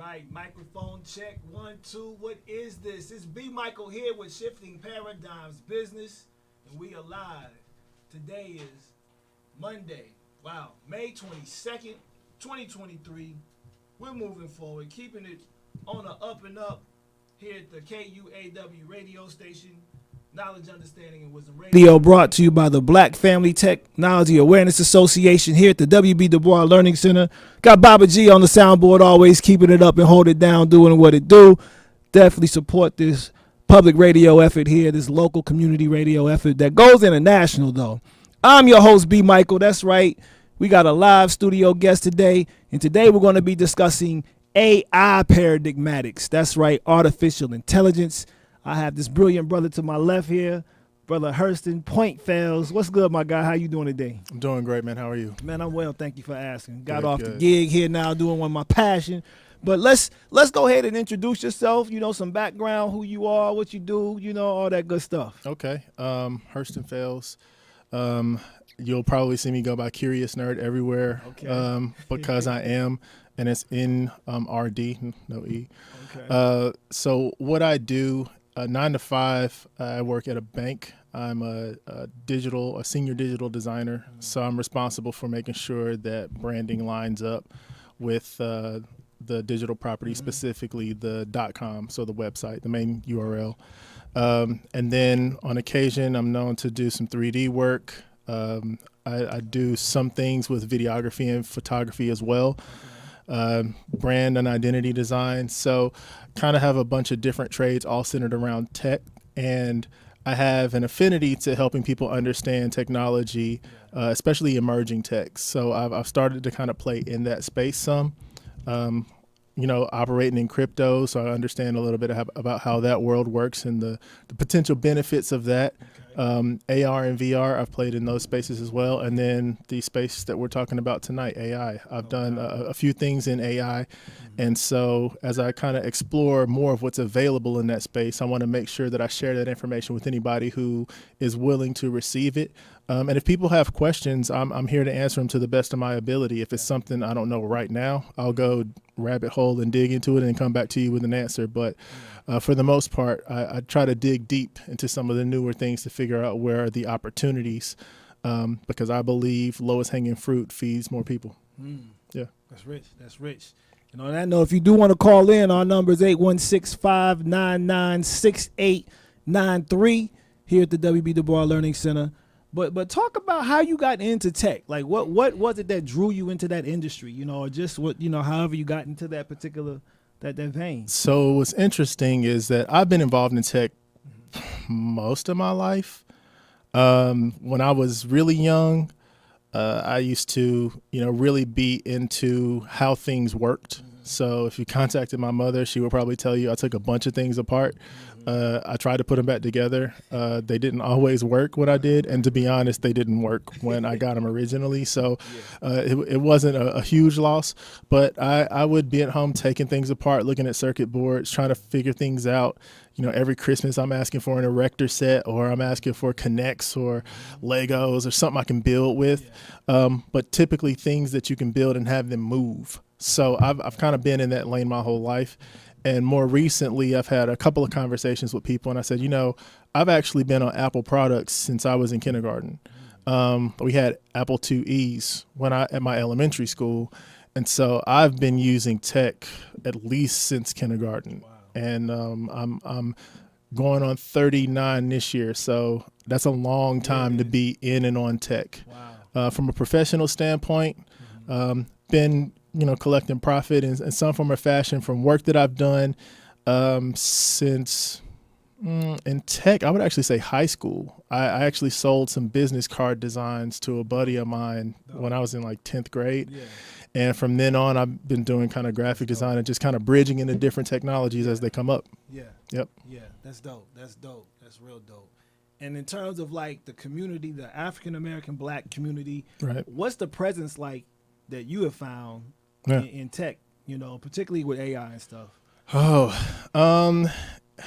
right, microphone check, 1, 2. What is this? It's B. Michael here with Shifting Paradigms Business, and we are live. Today is Monday. Wow, May 22nd, 2023. We're moving forward, keeping it on the up and up here at the KUAW radio station. Knowledge, Understanding, and Wisdom Radio, brought to you by the Black Family Technology Awareness Association here at the W.B. Du Bois Learning Center. Got Baba G on the soundboard, always keeping it up and hold it down, doing what it do. Definitely support this public radio effort here, this local community radio effort that goes international, though. I'm your host, B. Michael. That's right. We got a live studio guest today, and today we're going to be discussing AI paradigmatics. That's right, artificial intelligence. I have this brilliant brother to my left here, Brother Hurston Point Fells. What's good, my guy? How you doing today? I'm doing great, man. How are you? Man, I'm well. Thank you for asking. Got Good, off good. the gig here now, doing one of my passion. But let's go ahead and introduce yourself. You know, some background, who you are, what you do, you know, all that good stuff. Okay. Hurston Fails. You'll probably see me go by Curious Nerd everywhere. Okay. Because I am, and it's in RD, no E. Okay. So what I do, 9 to 5, I work at a bank. I'm a senior digital designer. So I'm responsible for making sure that branding lines up with the digital property, specifically the .com, so the website, the main URL. And then on occasion, I'm known to do some 3D work. I do some things with videography and photography as well. Brand and identity design. So kind of have a bunch of different trades all centered around tech. And I have an affinity to helping people understand technology, especially emerging tech. So I've started to kind of play in that space some. Operating in crypto, so I understand a little bit about how that world works and the potential benefits of that. AR and VR, I've played in those spaces as well. And then the space that we're talking about tonight, AI. I've done a few things in AI. And so as I kind of explore more of what's available in that space, I want to make sure that I share that information with anybody who is willing to receive it. And if people have questions, I'm here to answer them to the best of my ability. If it's something I don't know right now, I'll go rabbit hole and dig into it and come back to you with an answer. But for the most part, I try to dig deep into some of the newer things to figure out where are the opportunities, because I believe lowest hanging fruit feeds more people. Yeah. That's rich. That's rich. And on that note, if you do want to call in, our number is 816-599-6893 here at the W.B. Du Bois Learning Center. But talk about how you got into tech. Like what was it that drew you into that industry, you know, or just what, you know, however you got into that particular that vein. So what's interesting is that I've been involved in tech most of my life. When I was really young, I used to, really be into how things worked. So if you contacted my mother, she would probably tell you I took a bunch of things apart. I tried to put them back together. They didn't always work when I did. And to be honest, they didn't work when I got them originally. So it wasn't a huge loss. But I would be at home taking things apart, looking at circuit boards, trying to figure things out. Every Christmas I'm asking for an erector set, or I'm asking for Connects or Legos or something I can build with. But typically things that you can build and have them move. So I've kind of been in that lane my whole life. And more recently, I've had a couple of conversations with people, and I said, I've actually been on Apple products since I was in kindergarten. We had Apple IIe's at my elementary school, and so I've been using tech at least since kindergarten. Wow. And I'm going on 39 this year, so that's a long time to be in and on tech. Wow. From a professional standpoint, been collecting profit in some form or fashion from work that I've done since in tech. I would actually say high school. I actually sold some business card designs to a buddy of mine when I was in like 10th grade. Yeah. And from then on, I've been doing kind of graphic design and just kind of bridging into different technologies as they come up. Yeah. Yep. Yeah, that's dope. That's dope. That's real dope. And in terms of like the community, the African-American Black community, right, what's the presence like that you have found in tech, particularly with AI and stuff?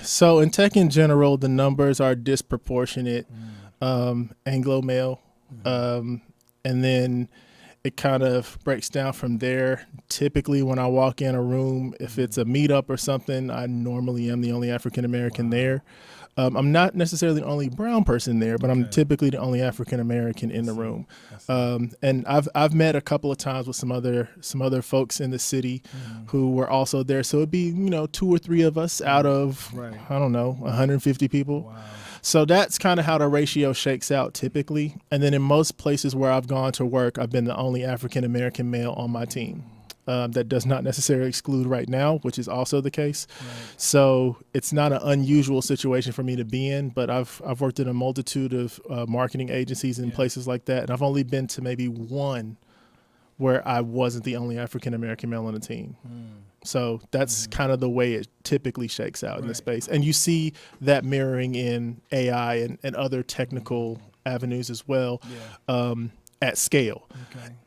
So in tech in general, the numbers are disproportionate, Anglo male. And then it kind of breaks down from there. Typically, when I walk in a room, if it's a meetup or something, I normally am the only African American there. I'm not necessarily the only brown person there, but I'm typically the only African American in the room. And I've met a couple of times with some other folks in the city who were also there. So it'd be 2 or 3 of us out of I don't know 150 people. Wow. So that's kind of how the ratio shakes out typically. And then in most places where I've gone to work, I've been the only African American male on my team. That does not necessarily exclude right now, which is also the case. Right. So it's not an unusual situation for me to be in, but I've worked in a multitude of marketing agencies and places like that, and I've only been to maybe one where I wasn't the only African American male on the team. So that's kind of the way it typically shakes out in the space. And you see that mirroring in AI and other technical avenues as well. At scale.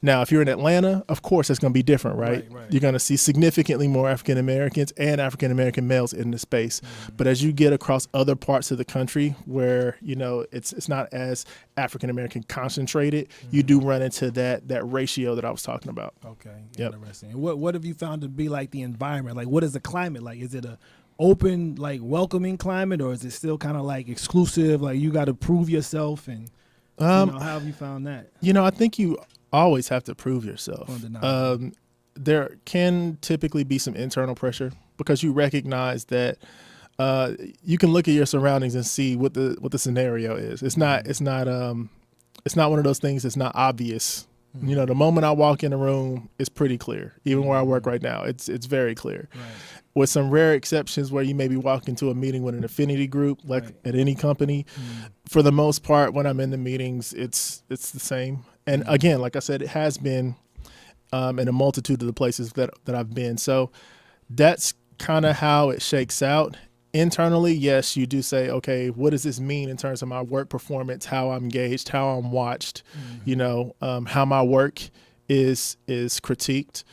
Now, if you're in Atlanta, of course, it's going to be different, right? You're going to see significantly more African Americans and African American males in the space. But as you get across other parts of the country where, it's not as African American concentrated, you do run into that ratio that I was talking about. Okay, interesting. And what have you found to be like the environment? Like, what is the climate like? Is it a open, like welcoming climate, or is it still kind of like exclusive? Like you got to prove yourself and how have you found that? I think you always have to prove yourself. There can typically be some internal pressure because you recognize that you can look at your surroundings and see what the scenario is. It's not one of those things that's not obvious. The moment I walk in a room, it's pretty clear. Even where I work right now, it's very clear. With some rare exceptions where you maybe walk into a meeting with an affinity group, like at any company. For the most part, when I'm in the meetings, it's the same. And again, like I said, it has been in a multitude of the places that I've been. So that's kind of how it shakes out. Internally, yes, you do say, okay, what does this mean in terms of my work performance, how I'm gauged, how I'm watched, how my work is critiqued.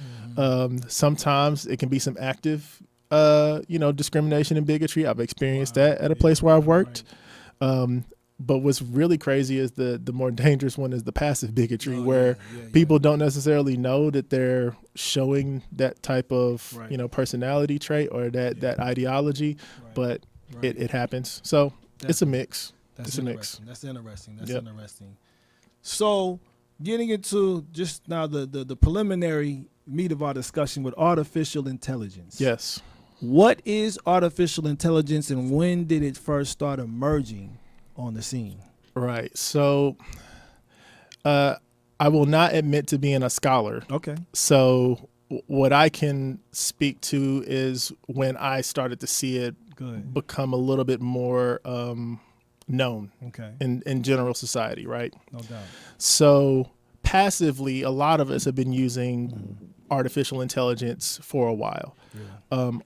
Sometimes it can be some active discrimination and bigotry. I've experienced that at a place where I've worked. But what's really crazy is the more dangerous one is the passive bigotry, where people don't necessarily know that they're showing that type of personality trait or that ideology, but it happens. So it's a mix. That's interesting. That's interesting. So getting into just now the preliminary meat of our discussion with artificial intelligence. Yes. What is artificial intelligence and when did it first start emerging on the scene? Right. So I will not admit to being a scholar. Okay. So what I can speak to is when I started to see it become a little bit more known in general society, right? No doubt. So passively, a lot of us have been using artificial intelligence for a while.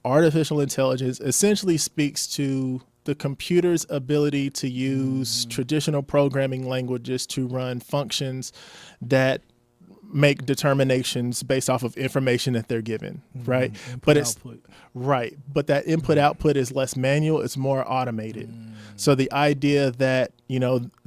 Artificial intelligence essentially speaks to the computer's ability to use traditional programming languages to run functions that make determinations based off of information that they're given, right? But that input output is less manual, it's more automated. So the idea that,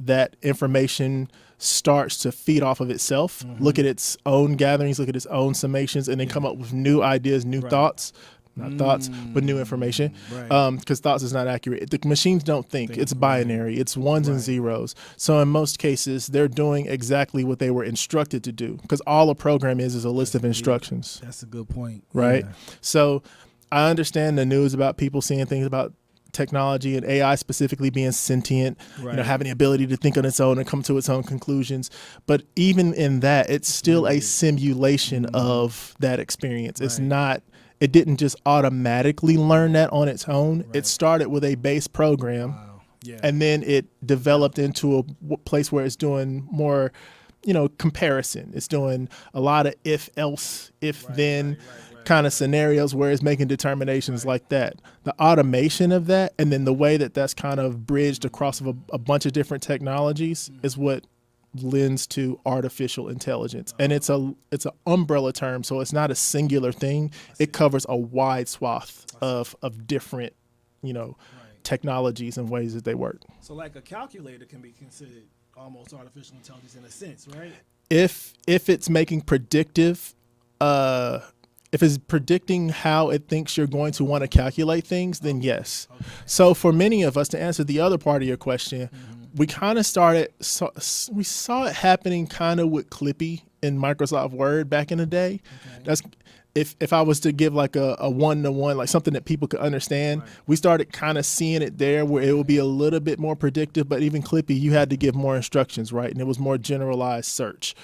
that information starts to feed off of itself, look at its own gatherings, look at its own summations, and then come up with new ideas, new thoughts. Not thoughts, but new information. Because thoughts is not accurate. The machines don't think. It's binary. It's ones and zeros. So in most cases, they're doing exactly what they were instructed to do. Because all a program is a list of instructions. That's a good point. Right? So I understand the news about people seeing things about technology and AI specifically being sentient, having the ability to think on its own and come to its own conclusions. But even in that, it's still a simulation of that experience. It's not... It didn't just automatically learn that on its own. It started with a base program, and then it developed into a place where it's doing more, comparison. It's doing a lot of if, else, if, then kind of scenarios where it's making determinations like that. The automation of that, and then the way that that's kind of bridged across a bunch of different technologies is what lends to artificial intelligence. And it's an umbrella term, so it's not a singular thing. It covers a wide swath of different, technologies and ways that they work. So like a calculator can be considered almost artificial intelligence in a sense, right? if it's making predictive, if it's predicting how it thinks you're going to want to calculate things, then yes. Okay. So for many of us, to answer the other part of your question, we kind of we saw it happening kind of with Clippy in Microsoft Word back in the day. Okay. That's if I was to give like a one-to-one, like something that people could understand, Right. we started kind of seeing it there where it would be a little bit more predictive, but even Clippy, you had to give more instructions, right? And it was more generalized search.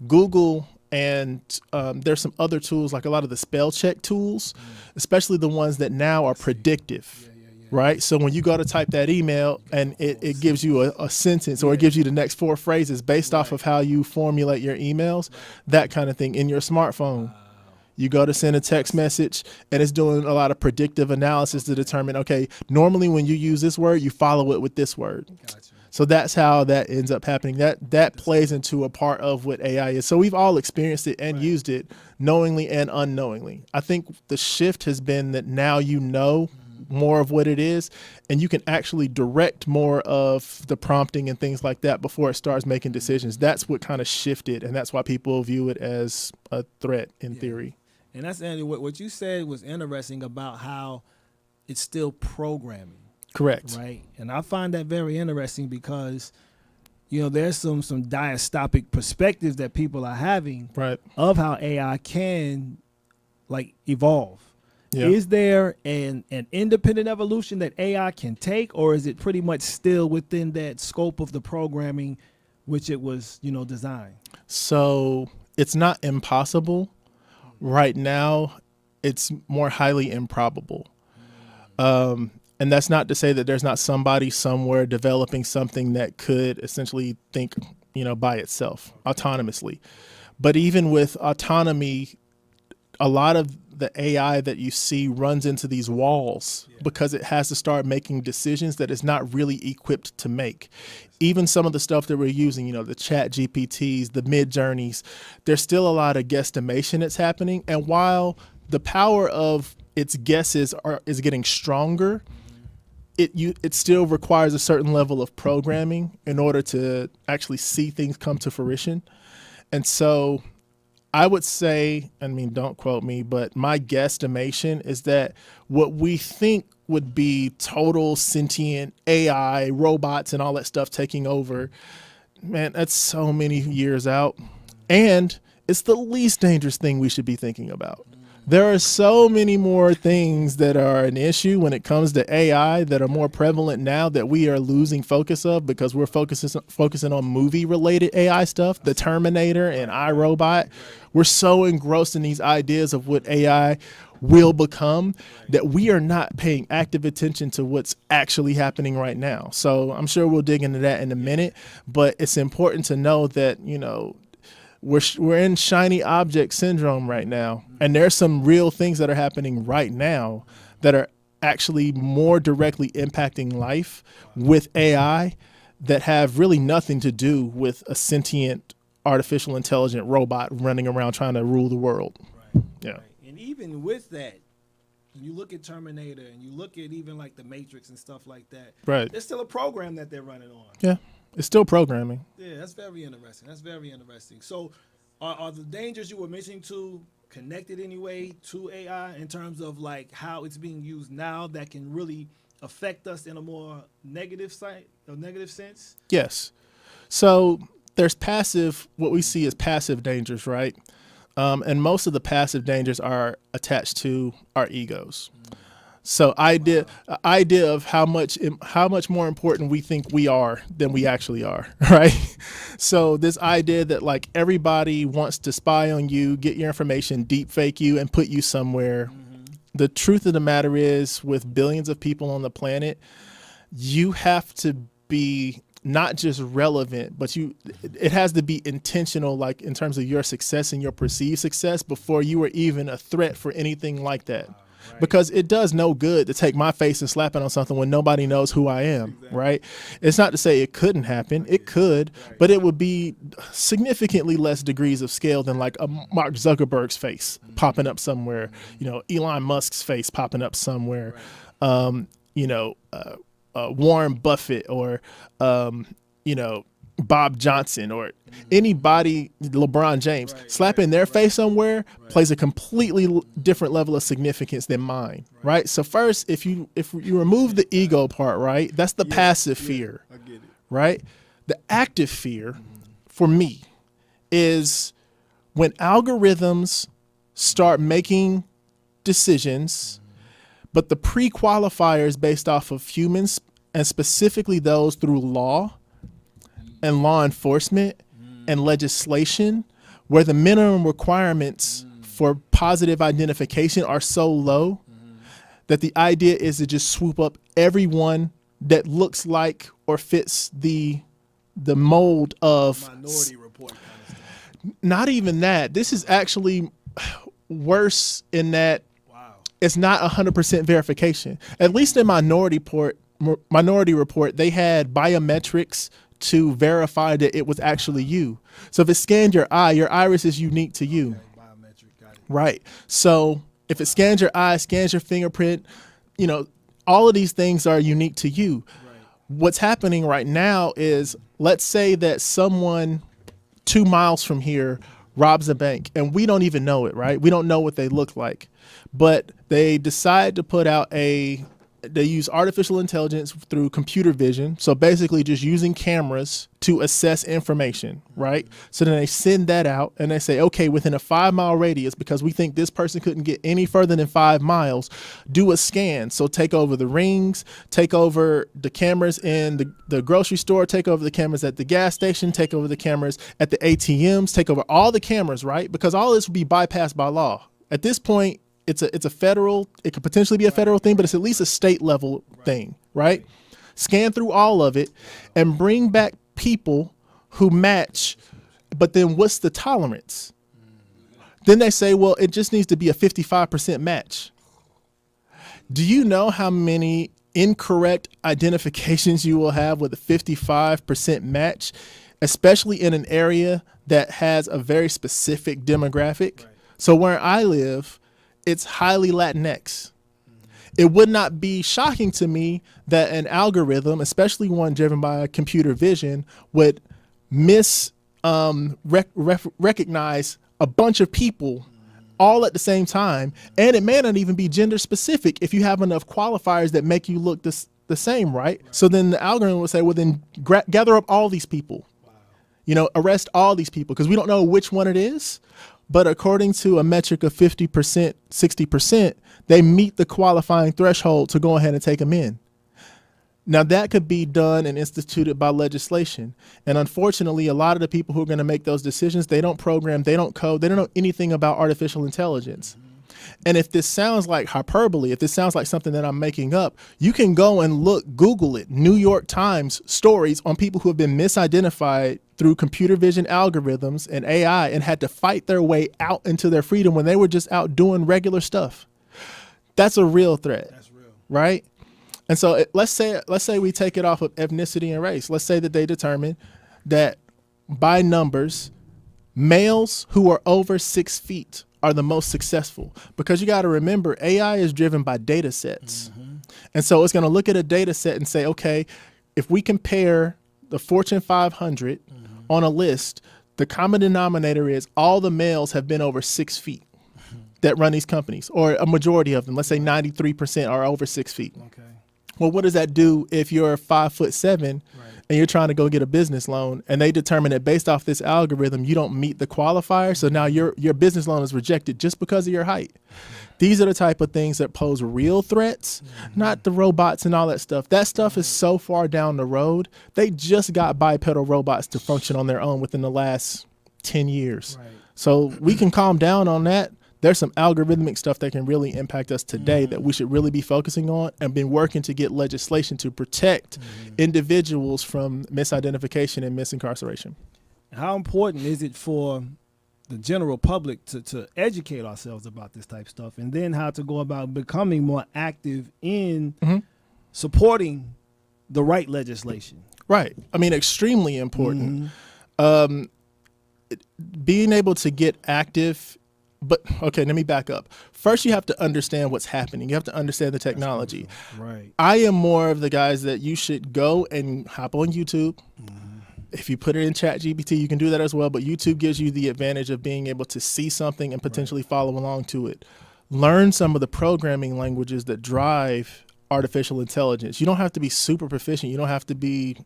Google and there's some other tools, like a lot of the spell check tools, especially the ones that now are predictive. Yeah. Right. So when you go to type that email and it gives you a sentence, or it gives you the next 4 phrases based off of how you formulate your emails, that kind of thing in your smartphone. You go to send a text message and it's doing a lot of predictive analysis to determine, okay, normally when you use this word, you follow it with this word. Gotcha. So that's how that ends up happening. That plays into a part of what AI is. So we've all experienced it and used it knowingly and unknowingly. I think the shift has been that now you know more of what it is, and you can actually direct more of the prompting and things like that before it starts making decisions. That's what kind of shifted, and that's why people view it as a threat in theory. And that's Andy, what you said was interesting about how it's still programming. Correct. Right. And I find that very interesting because, there's some diastopic perspectives that people are having Right. of how AI can evolve. Yeah. Is there an independent evolution that AI can take, or is it pretty much still within that scope of the programming which it was, designed? So it's not impossible. Right now, it's more highly improbable. And that's not to say that there's not somebody somewhere developing something that could essentially think, by itself autonomously. But even with autonomy, a lot of the AI that you see runs into these walls because it has to start making decisions that it's not really equipped to make. Even some of the stuff that we're using, the chat GPTs, the mid journeys, there's still a lot of guesstimation that's happening. And while the power of its guesses is getting stronger, it still requires a certain level of programming in order to actually see things come to fruition. And so I would say, don't quote me, but my guesstimation is that what we think would be total sentient AI, robots and all that stuff taking over, man, that's so many years out. And it's the least dangerous thing we should be thinking about. There are so many more things that are an issue when it comes to AI that are more prevalent now that we are losing focus of because we're focusing on movie-related AI stuff, the Terminator and iRobot. We're so engrossed in these ideas of what AI will become that we are not paying active attention to what's actually happening right now. So I'm sure we'll dig into that in a minute, but it's important to know that, we're in shiny object syndrome right now, and there's some real things that are happening right now that are actually more directly impacting life with AI that have really nothing to do with a sentient artificial intelligent robot running around trying to rule the world. Right. Yeah. Right. And even with that, when you look at Terminator and you look at even the Matrix and stuff like that, Right. there's still a program that they're running on. Yeah. It's still programming. Yeah, that's very interesting. So are the dangers you were mentioning connected anyway to AI in terms of how it's being used now that can really affect us in a more negative sense? Yes. So there's what we see as passive dangers, right? And most of the passive dangers are attached to our egos. So idea of how much more important we think we are than we actually are, right? So this idea that everybody wants to spy on you, get your information, deep fake you, and put you somewhere. The truth of the matter is, with billions of people on the planet, you have to be not just relevant, but it has to be intentional, in terms of your success and your perceived success before you are even a threat for anything like that. Right. Because it does no good to take my face and slap it on something when nobody knows who I am, exactly. Right? It's not to say it couldn't happen. It could, right. But it would be significantly less degrees of scale than a Mark Zuckerberg's face popping up somewhere, Elon Musk's face popping up somewhere, right. Warren Buffett or, Bob Johnson or anybody, LeBron James, slapping their face somewhere plays a completely different level of significance than mine, right? So first, if you remove the ego part, right, that's the passive fear, I get it. right? The active fear for me is when algorithms start making decisions, but the pre-qualifiers based off of humans, and specifically those through law and law enforcement and legislation, where the minimum requirements for positive identification are so low that the idea is to just swoop up everyone that looks like or fits the mold of Minority Report kind of stuff. not even that. This is actually worse in that Wow. it's not 100% verification. At least in Minority Report, they had biometrics to verify that it was actually you. So if it scanned your eye, your iris is unique to you. Okay, biometric, got it. Right. So if it scans your eye, scans your fingerprint, all of these things are unique to you. Right. What's happening right now is, let's say that someone 2 miles from here robs a bank and we don't even know it, right? We don't know what they look like, but they decide to put out they use artificial intelligence through computer vision. So basically just using cameras to assess information, right? So then they send that out and they say, okay, within a 5-mile radius, because we think this person couldn't get any further than 5 miles, do a scan. So take over the rings, take over the cameras in the grocery store, take over the cameras at the gas station, take over the cameras at the ATMs, take over all the cameras, right? Because all this would be bypassed by law. At this point, it could potentially be a federal thing, but it's at least a state level thing, right? Scan through all of it and bring back people who match, but then what's the tolerance? Then they say, well, it just needs to be a 55% match. Do you know how many incorrect identifications you will have with a 55% match, especially in an area that has a very specific demographic? Right. So where I live, it's highly Latinx. It would not be shocking to me that an algorithm, especially one driven by computer vision, would recognize a bunch of people all at the same time. And it may not even be gender specific if you have enough qualifiers that make you look the same, right? So then the algorithm would say, well, then gather up all these people, arrest all these people, because we don't know which one it is. But according to a metric of 50%, 60%, they meet the qualifying threshold to go ahead and take them in. Now, that could be done and instituted by legislation. And unfortunately, a lot of the people who are going to make those decisions, they don't program, they don't code, they don't know anything about artificial intelligence. And if this sounds like hyperbole, if this sounds like something that I'm making up, you can go and Google it, New York Times stories on people who have been misidentified through computer vision algorithms and AI and had to fight their way out into their freedom when they were just out doing regular stuff. That's a real threat. That's real. Right? And so let's say we take it off of ethnicity and race. Let's say that they determine that by numbers, males who are over 6 feet are the most successful, because you got to remember AI is driven by data sets. And so it's going to look at a data set and say, okay, if we compare the Fortune 500 on a list, the common denominator is all the males have been over 6 feet that run these companies, or a majority of them. Let's say 93% are over 6 feet. Okay. Well, what does that do if you're 5'7" and you're trying to go get a business loan, and they determine that based off this algorithm, you don't meet the qualifier. So now your business loan is rejected just because of your height. These are the type of things that pose real threats, not the robots and all that stuff. That stuff is so far down the road. They just got bipedal robots to function on their own within the last 10 years. Right. So we can calm down on that. There's some algorithmic stuff that can really impact us today that we should really be focusing on, and been working to get legislation to protect individuals from misidentification and misincarceration. How important is it for the general public to educate ourselves about this type of stuff, and then how to go about becoming more active in supporting the right legislation? Right. I mean, extremely important. Being able to get active. But okay, let me back up. First, you have to understand what's happening. You have to understand the technology. Right. I am more of the guys that you should go and hop on YouTube, If you put it in ChatGPT, you can do that as well. But YouTube gives you the advantage of being able to see something and potentially follow along to it. Learn some of the programming languages that drive artificial intelligence. You don't have to be super proficient. You don't have to be,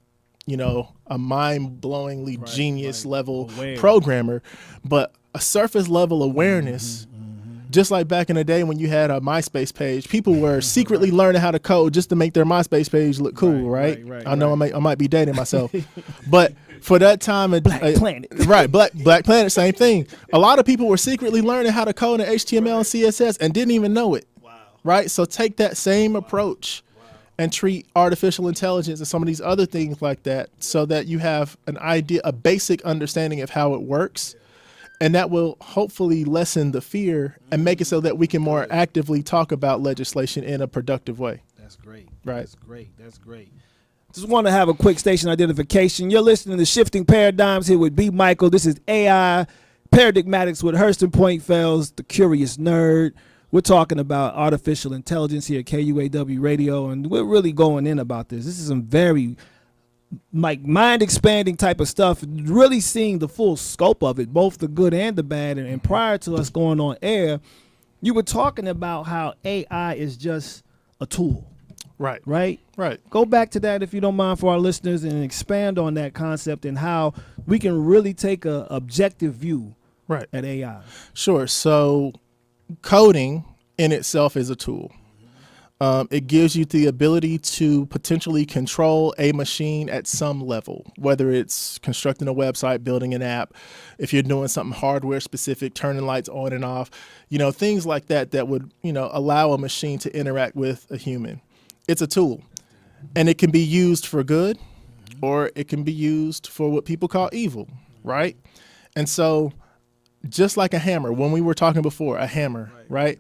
a mind-blowingly genius level programmer, but a surface level awareness. Just like back in the day when you had a MySpace page, people were secretly learning how to code just to make their MySpace page look cool, right? I know I might be dating myself, but for that time, Black Planet, Black Planet, same thing. A lot of people were secretly learning how to code in HTML and CSS and didn't even know it, right? So take that same approach and treat artificial intelligence and some of these other things like that, so that you have an idea, a basic understanding of how it works. And that will hopefully lessen the fear and make it so that we can more actively talk about legislation in a productive way. That's great. Right. That's great. That's great. Just want to have a quick station identification. You're listening to Shifting Paradigms here with B. Michael. This is AI Paradigmatics with Hurston Point Fells, the Curious Nerd. We're talking about artificial intelligence here at KUAW Radio, and we're really going in about this. This is some very mind-expanding type of stuff, really seeing the full scope of it, both the good and the bad. And prior to us going on air, you were talking about how AI is just a tool. Right. Go back to that if you don't mind for our listeners and expand on that concept and how we can really take a objective view at AI. Sure. So coding in itself is a tool. It gives you the ability to potentially control a machine at some level, whether it's constructing a website, building an app, if you're doing something hardware specific, turning lights on and off, things like that would, allow a machine to interact with a human. It's a tool, and it can be used for good, or it can be used for what people call evil, right? And so just like a hammer, when we were talking before, a hammer, right?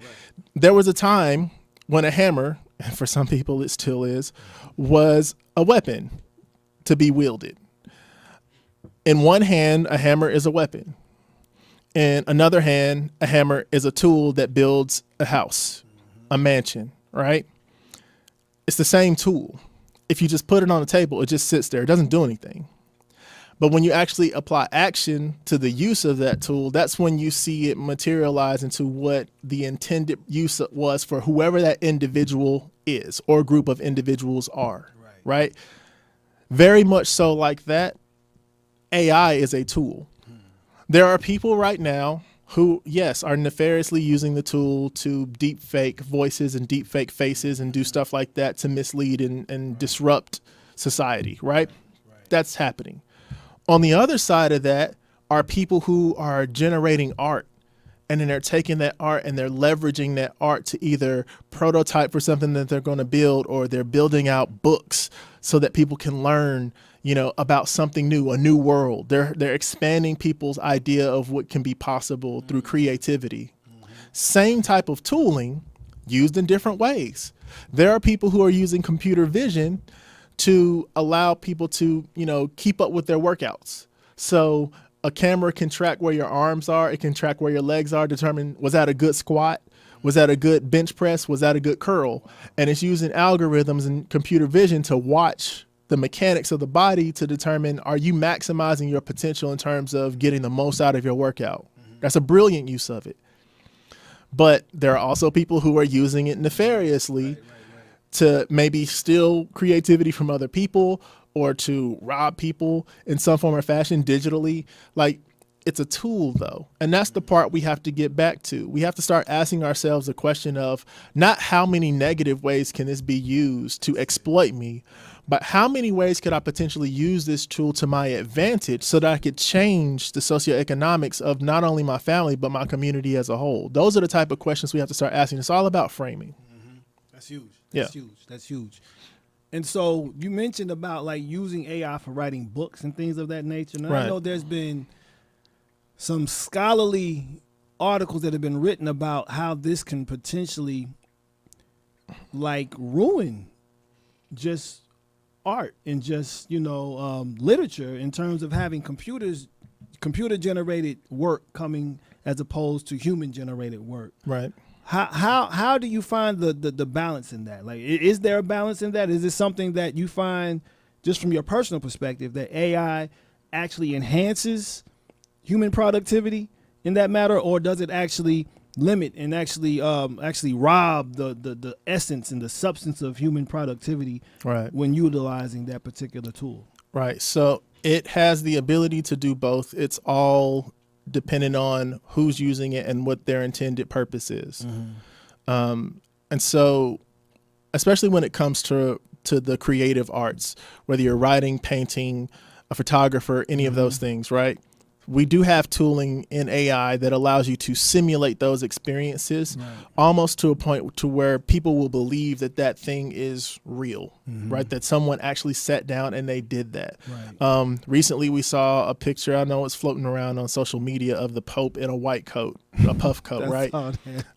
There was a time when a hammer, and for some people it still is, was a weapon to be wielded. In one hand, a hammer is a weapon. In another hand, a hammer is a tool that builds a house, a mansion, right? It's the same tool. If you just put it on the table, it just sits there. It doesn't do anything. But when you actually apply action to the use of that tool, that's when you see it materialize into what the intended use was for whoever that individual is or group of individuals are, right? Very much so like that, AI is a tool. There are people right now who, yes, are nefariously using the tool to deep fake voices and deep fake faces and do stuff like that to mislead and disrupt society, right? That's happening. On the other side of that are people who are generating art, and then they're taking that art and they're leveraging that art to either prototype for something that they're going to build, or they're building out books so that people can learn, about something new, a new world. They're expanding people's idea of what can be possible through creativity. Same type of tooling used in different ways. There are people who are using computer vision to allow people to, keep up with their workouts. So a camera can track where your arms are. It can track where your legs are, determine, was that a good squat? Was that a good bench press? Was that a good curl? And it's using algorithms and computer vision to watch the mechanics of the body to determine, are you maximizing your potential in terms of getting the most out of your workout? That's a brilliant use of it. But there are also people who are using it nefariously to maybe steal creativity from other people or to rob people in some form or fashion digitally. Like, it's a tool though. And that's the part we have to get back to. We have to start asking ourselves the question of not how many negative ways can this be used to exploit me, but how many ways could I potentially use this tool to my advantage so that I could change the socioeconomics of not only my family, but my community as a whole. Those are the type of questions we have to start asking. It's all about framing. That's huge. That's huge. And so you mentioned about like using AI for writing books and things of that nature. And I know there's been some scholarly articles that have been written about how this can potentially like ruin just art and just, literature in terms of having computer generated work coming as opposed to human generated work. Right. How do you find the balance in that? Like, is there a balance in that? Is this something that you find just from your personal perspective that AI actually enhances human productivity in that matter, or does it actually limit and actually rob the essence and the substance of human productivity when utilizing that particular tool? Right. So it has the ability to do both. It's all dependent on who's using it and what their intended purpose is. And so, especially when it comes to the creative arts, whether you're writing, painting, a photographer, any of those things, right? We do have tooling in AI that allows you to simulate those experiences almost to a point to where people will believe that that thing is real, right? That someone actually sat down and they did that. Recently, we saw a picture, I know it's floating around on social media, of the Pope in a white coat, a puff coat, right?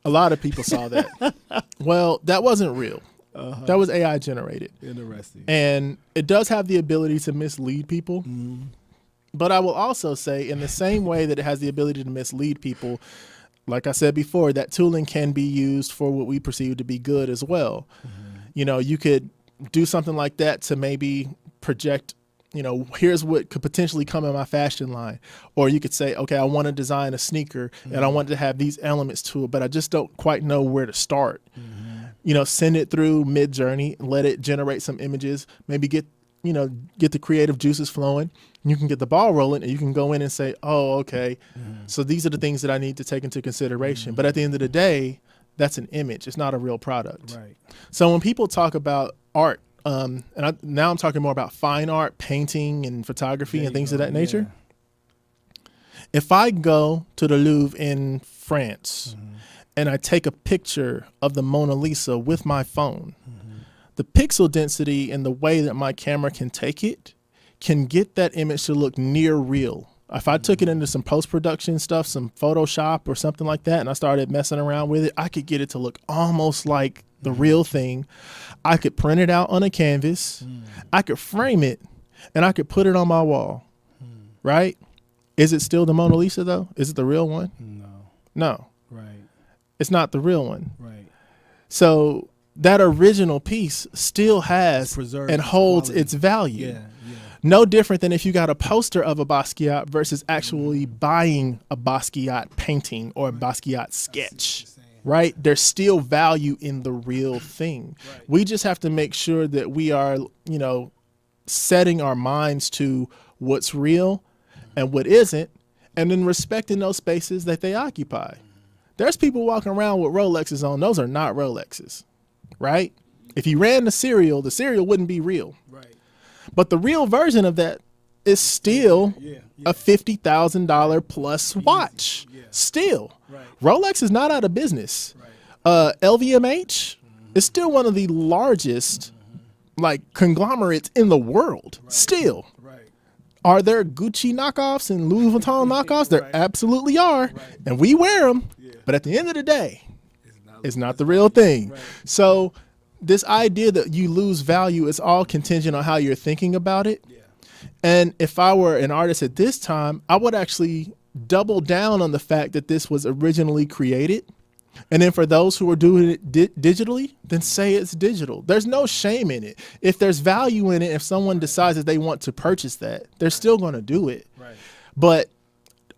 A lot of people saw that. Well, that wasn't real. That was AI generated. Interesting. And it does have the ability to mislead people. But I will also say, in the same way that it has the ability to mislead people, like I said before, that tooling can be used for what we perceive to be good as well. You know, you could do something like that to maybe project, you know, here's what could potentially come in my fashion line. Or you could say, okay, I want to design a sneaker and I want to have these elements to it, but I just don't quite know where to start. You know, send it through Mid-Journey, let it generate some images, maybe get the creative juices flowing. You can get the ball rolling and you can go in and say, oh, okay, so these are the things that I need to take into consideration. But at the end of the day, that's an image. It's not a real product. Right. So when people talk about art, now I'm talking more about fine art, painting and photography and things of that nature. If I go to the Louvre in France and I take a picture of the Mona Lisa with my phone, the pixel density and the way that my camera can take it can get that image to look near real. If I took it into some post-production stuff, some Photoshop or something like that, and I started messing around with it, I could get it to look almost like the real thing. I could print it out on a canvas. I could frame it, and I could put it on my wall, right? Is it still the Mona Lisa, though? Is it the real one? No. Right. It's not the real one. Right. So that original piece still has and holds its value. Yeah. No different than if you got a poster of a Basquiat versus actually buying a Basquiat painting or a Basquiat sketch, right? There's still value in the real thing. We just have to make sure that we are, you know, setting our minds to what's real and what isn't, and then respecting those spaces that they occupy. There's people walking around with Rolexes on. Those are not Rolexes, right? If you ran the cereal wouldn't be real. Right. But the real version of that is still a $50,000 plus watch. Still. Right. Rolex is not out of business. LVMH is still one of the largest like conglomerates in the world. Still. Are there Gucci knockoffs and Louis Vuitton knockoffs? There absolutely are. And we wear them. But at the end of the day, it's not the real thing. So this idea that you lose value is all contingent on how you're thinking about it. And if I were an artist at this time, I would actually double down on the fact that this was originally created. And then for those who are doing it digitally, then say it's digital. There's no shame in it. If there's value in it, if someone decides that they want to purchase that, they're still going to do it. But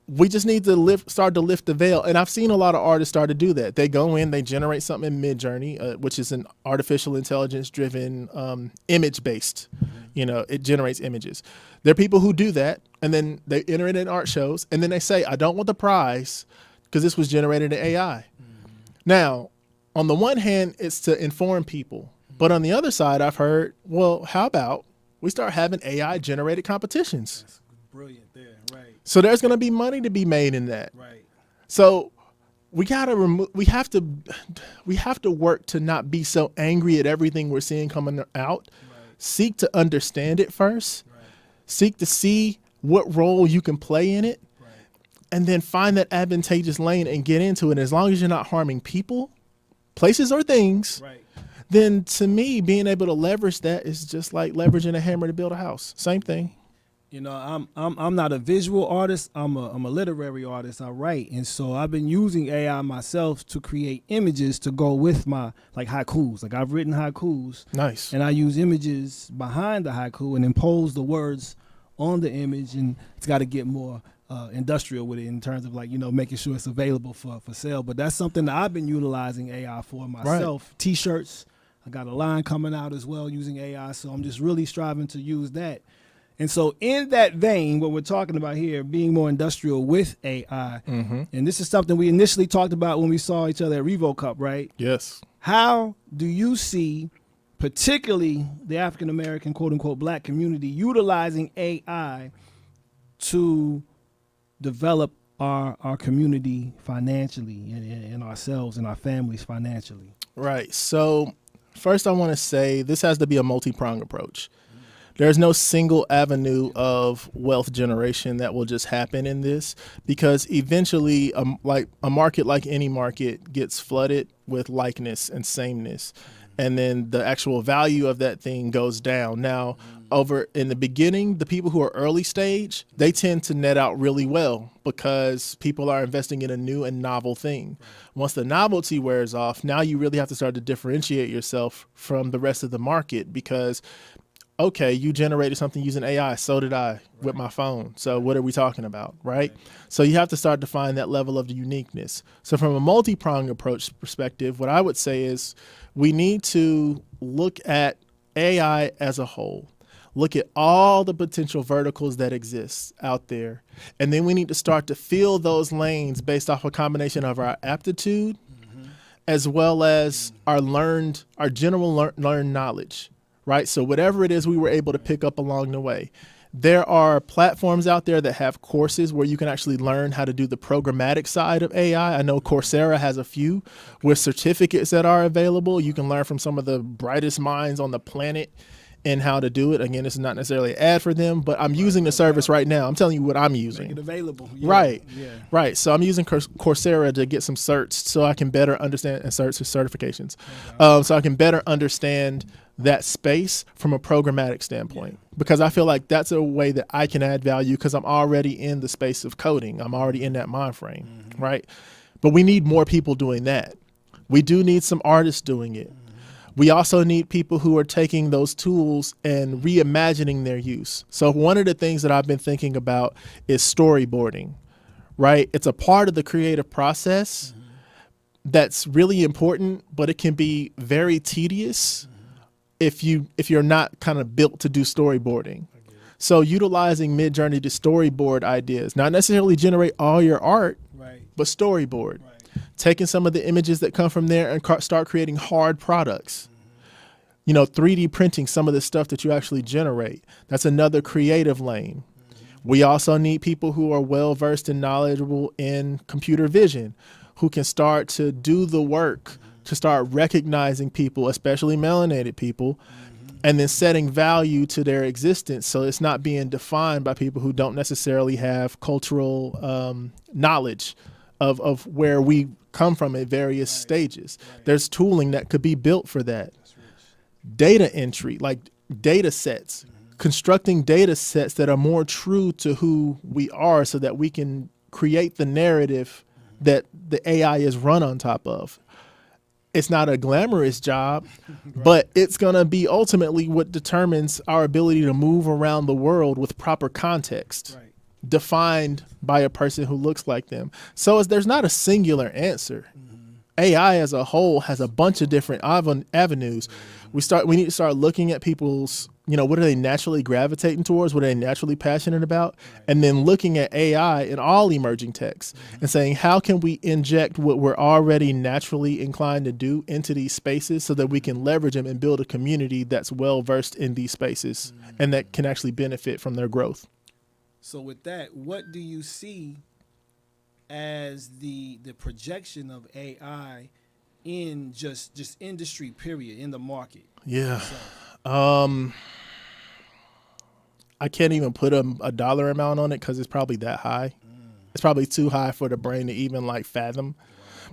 we just need to start to lift the veil. And I've seen a lot of artists start to do that. They go in, they generate something in Mid-Journey, which is an artificial intelligence driven image based, you know, it generates images. There are people who do that and then they enter it in art shows and then they say, I don't want the prize because this was generated in AI. Now, on the one hand, it's to inform people. But on the other side, I've heard, well, how about we start having AI generated competitions? That's brilliant there. Right. So there's going to be money to be made in that. Right. So we have to work to not be so angry at everything we're seeing coming out. Seek to understand it first. Seek to see what role you can play in it. And then find that advantageous lane and get into it. As long as you're not harming people, places, or things, then to me, being able to leverage that is just like leveraging a hammer to build a house. Same thing. You know, I'm not a visual artist. I'm a literary artist. I write, and so I've been using AI myself to create images to go with my like haikus. Like I've written haikus. Nice. And I use images behind the haiku and impose the words on the image, and it's got to get more industrial with it in terms of, like, you know, making sure it's available for sale. But that's something that I've been utilizing AI for myself. Right. T-shirts, I got a line coming out as well using AI, so I'm just really striving to use that. And so in that vein, what we're talking about here, being more industrial with AI, and this is something we initially talked about when we saw each other at Revo Cup, right? Yes. How do you see, particularly the African-American, quote-unquote, black community, utilizing AI to develop our community financially and ourselves and our families financially? Right. So first I want to say this has to be a multi-pronged approach. There's no single avenue of wealth generation that will just happen in this, because eventually like a market, like any market, gets flooded with likeness and sameness. And then the actual value of that thing goes down. Now, over in the beginning, the people who are early stage, they tend to net out really well because people are investing in a new and novel thing. Once the novelty wears off, now you really have to start to differentiate yourself from the rest of the market, because okay, you generated something using AI, so did I with my phone. So what are we talking about, right? So you have to start to find that level of uniqueness. So from a multi-pronged approach perspective, what I would say is we need to look at AI as a whole, look at all the potential verticals that exist out there, and then we need to start to fill those lanes based off a combination of our aptitude as well as our general learned knowledge. Right. So whatever it is we were able to pick up along the way, there are platforms out there that have courses where you can actually learn how to do the programmatic side of AI. I know Coursera has a few with certificates that are available. You can learn from some of the brightest minds on the planet and how to do it. Again, this is not necessarily an ad for them, but I'm using the service right now. I'm telling you what I'm using. Make it available. Yeah. Right. Yeah. Right. So I'm using Coursera to get some certs so I can better understand, and certifications. So I can better understand that space from a programmatic standpoint, because I feel like that's a way that I can add value, because I'm already in the space of coding. I'm already in that mind frame, right? But we need more people doing that. We do need some artists doing it. We also need people who are taking those tools and reimagining their use. So one of the things that I've been thinking about is storyboarding, right? It's a part of the creative process that's really important, but it can be very tedious if you're not kind of built to do storyboarding. So utilizing Midjourney to storyboard ideas, not necessarily generate all your art, but storyboard. Taking some of the images that come from there and start creating hard products. You know, 3D printing some of the stuff that you actually generate. That's another creative lane. We also need people who are well versed and knowledgeable in computer vision, who can start to do the work to start recognizing people, especially melanated people, and then setting value to their existence, so it's not being defined by people who don't necessarily have cultural knowledge of where we come from at various stages. There's tooling that could be built for that. Data entry, like data sets, constructing data sets that are more true to who we are, so that we can create the narrative that the AI is run on top of. It's not a glamorous job, but it's going to be ultimately what determines our ability to move around the world with proper context, defined by a person who looks like them. So there's not a singular answer. AI as a whole has a bunch of different avenues. We need to start looking at people's, what are they naturally gravitating towards? What are they naturally passionate about? And then looking at AI in all emerging techs and saying, how can we inject what we're already naturally inclined to do into these spaces so that we can leverage them and build a community that's well versed in these spaces and that can actually benefit from their growth. So with that, what do you see as the projection of AI in just industry period, in the market? Yeah. I can't even put a dollar amount on it, because it's probably that high. It's probably too high for the brain to even fathom,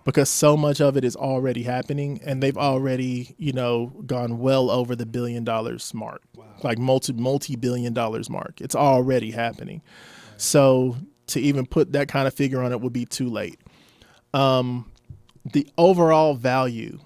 because so much of it is already happening, and they've already, gone well over the $1 billion mark, like multi-billion dollars mark. It's already happening. So to even put that kind of figure on it would be too late. The overall value,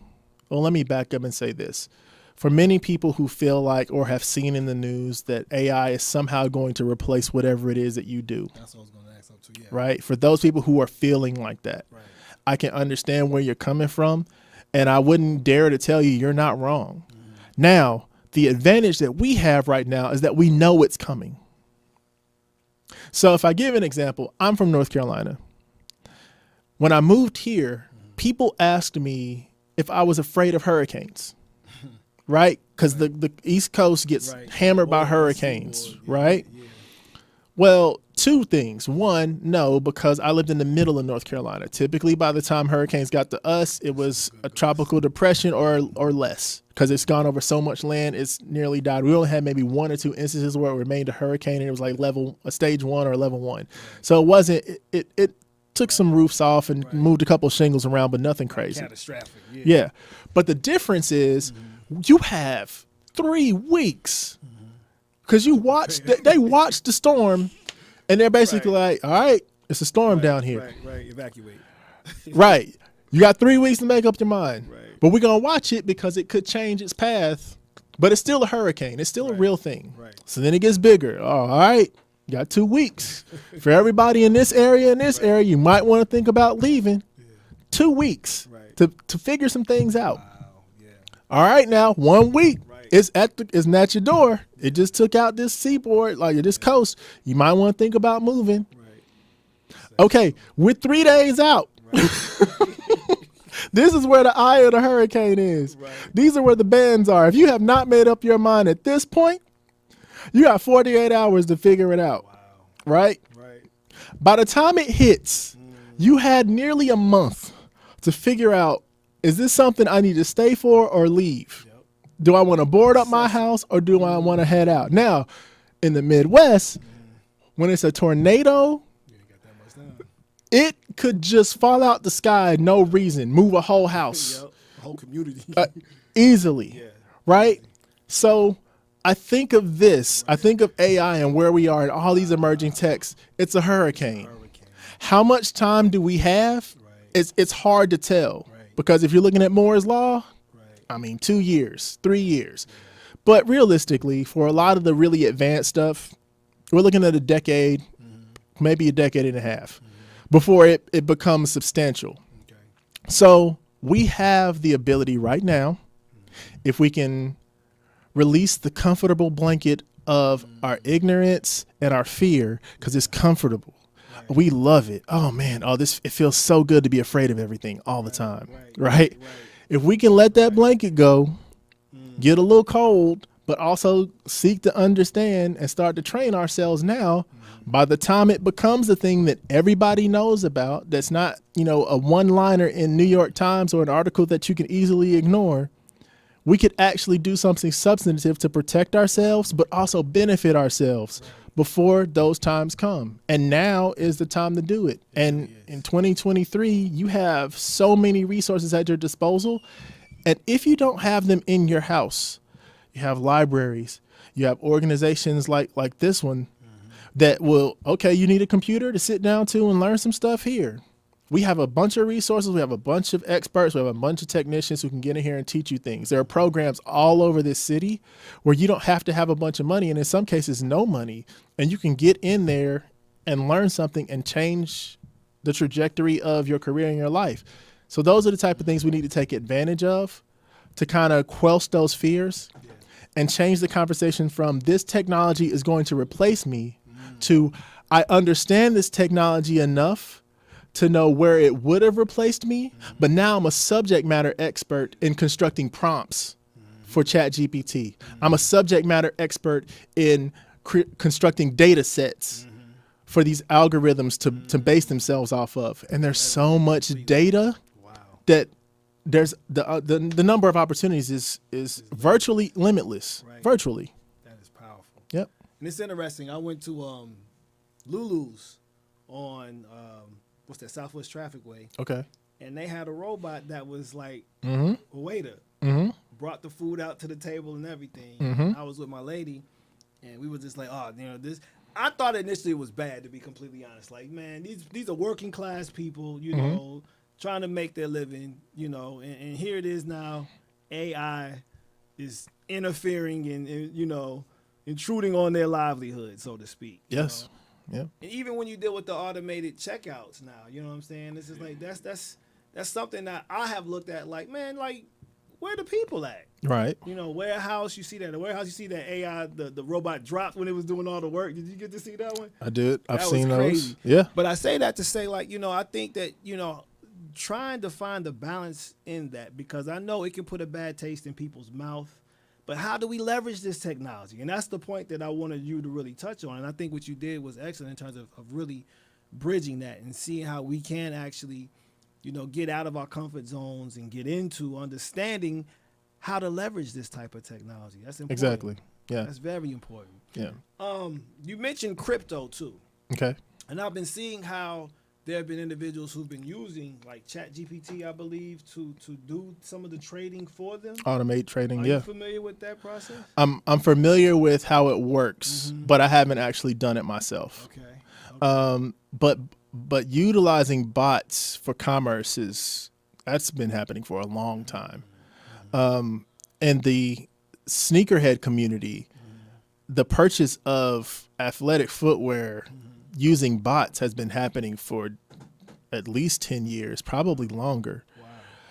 well, let me back up and say this. for many people who feel like or have seen in the news that AI is somehow going to replace whatever it is that you do. That's what I was going to ask up to. Yeah. Right? For those people who are feeling like that, Right. I can understand where you're coming from, and I wouldn't dare to tell you you're not wrong. Now, the advantage that we have right now is that we know it's coming. So if I give an example, I'm from North Carolina. When I moved here, people asked me if I was afraid of hurricanes, right? Because the East Coast gets hammered by hurricanes, right? Yeah. Well, two things. One, no, because I lived in the middle of North Carolina. Typically, by the time hurricanes got to us, it was a tropical depression or less, because it's gone over so much land, it's nearly died. We only had maybe one or two instances where it remained a hurricane, and it was like a stage 1 or level 1. So it wasn't. It took some roofs off and moved a couple shingles around, but nothing crazy. Catastrophic. Yeah, but the difference is you have 3 weeks. Because you watch, they watch the storm, and they're basically like, all right, it's a storm down here. Right. Evacuate. Right. You got 3 weeks to make up your mind. Right. But we're going to watch it because it could change its path. But it's still a hurricane. It's still a real thing. Right. So then it gets bigger. Oh, all right. You got 2 weeks. For everybody in this area, you might want to think about leaving. 2 weeks to figure some things out. Wow. Yeah. All right, now 1 week. It's at your door. It just took out this seaboard, like this coast. You might want to think about moving. Right. Okay, we're 3 days out. Right. This is where the eye of the hurricane is. Right. These are where the bands are. If you have not made up your mind at this point, you got 48 hours to figure it out. Wow. Right? Right. By the time it hits, you had nearly a month to figure out, is this something I need to stay for or leave? Yep. Do I want to board up my house or do I want to head out? Now, in the Midwest, when it's a tornado, You ain't got that much time. it could just fall out the sky, no reason, move a whole house Yep. Whole community. easily, Yeah. right? So I think of this, I think of AI and where we are and all these emerging techs. It's a hurricane. How much time do we have? Right. It's hard to tell, Right. because if you're looking at Moore's Law, I mean, 2 years, 3 years. But realistically, for a lot of the really advanced stuff, we're looking at a decade, maybe a decade and a half before it becomes substantial. Okay. So we have the ability right now, if we can release the comfortable blanket of our ignorance and our fear, because it's comfortable. We love it. Oh man, it feels so good to be afraid of everything all the time, right? If we can let that blanket go, get a little cold, but also seek to understand and start to train ourselves now, by the time it becomes a thing that everybody knows about, that's not, a one-liner in New York Times or an article that you can easily ignore, we could actually do something substantive to protect ourselves, but also benefit ourselves before those times come. And now is the time to do it. And in 2023, you have so many resources at your disposal. And if you don't have them in your house, you have libraries, you have organizations like this one that will, okay, you need a computer to sit down to and learn some stuff here. We have a bunch of resources. We have a bunch of experts. We have a bunch of technicians who can get in here and teach you things. There are programs all over this city where you don't have to have a bunch of money, and in some cases, no money. And you can get in there and learn something and change the trajectory of your career and your life. So those are the type of things we need to take advantage of to kind of quell those fears and change the conversation from this technology is going to replace me to I understand this technology enough to know where it would have replaced me, but now I'm a subject matter expert in constructing prompts for ChatGPT. I'm a subject matter expert in constructing data sets for these algorithms to base themselves off of. And there's so much data that there's the number of opportunities is virtually limitless. Virtually. That is powerful. Yep. And it's interesting. I went to Lulu's on what's that, Southwest Trafficway. Okay. And they had a robot that was like Mhm. a waiter. Mhm. Brought the food out to the table and everything. Mhm. I was with my lady, and we were just like, oh, this. I thought initially it was bad, to be completely honest. Like, man, these are working class people, trying to make their living, and here it is now, AI is interfering and you know, intruding on their livelihood, so to speak. Yes. You know? Yeah. And even when you deal with the automated checkouts now, you know what I'm saying? This is like that's something that I have looked at like, man, like where the people at? Right. You know, warehouse, you see that. The warehouse, you see that AI, the robot dropped when it was doing all the work. Did you get to see that one? I did. I've That seen was those. crazy. Yeah. But I say that to say, like, you know, I think that, you know, trying to find the balance in that, because I know it can put a bad taste in people's mouth. But how do we leverage this technology? And that's the point that I wanted you to really touch on. And I think what you did was excellent in terms of really bridging that and seeing how we can actually, you know, get out of our comfort zones and get into understanding how to leverage this type of technology. That's important. Exactly. Yeah. That's very important. Yeah. You mentioned crypto too. Okay. And I've been seeing how there have been individuals who've been using like ChatGPT, I believe, to do some of the trading for them. Automate trading. Are Yeah. you familiar with that process? I'm familiar with how it works, but I haven't actually done it myself. Okay. But utilizing bots for commerce that's been happening for a long time. In the sneakerhead community, the purchase of athletic footwear using bots has been happening for at least 10 years, probably longer. Wow.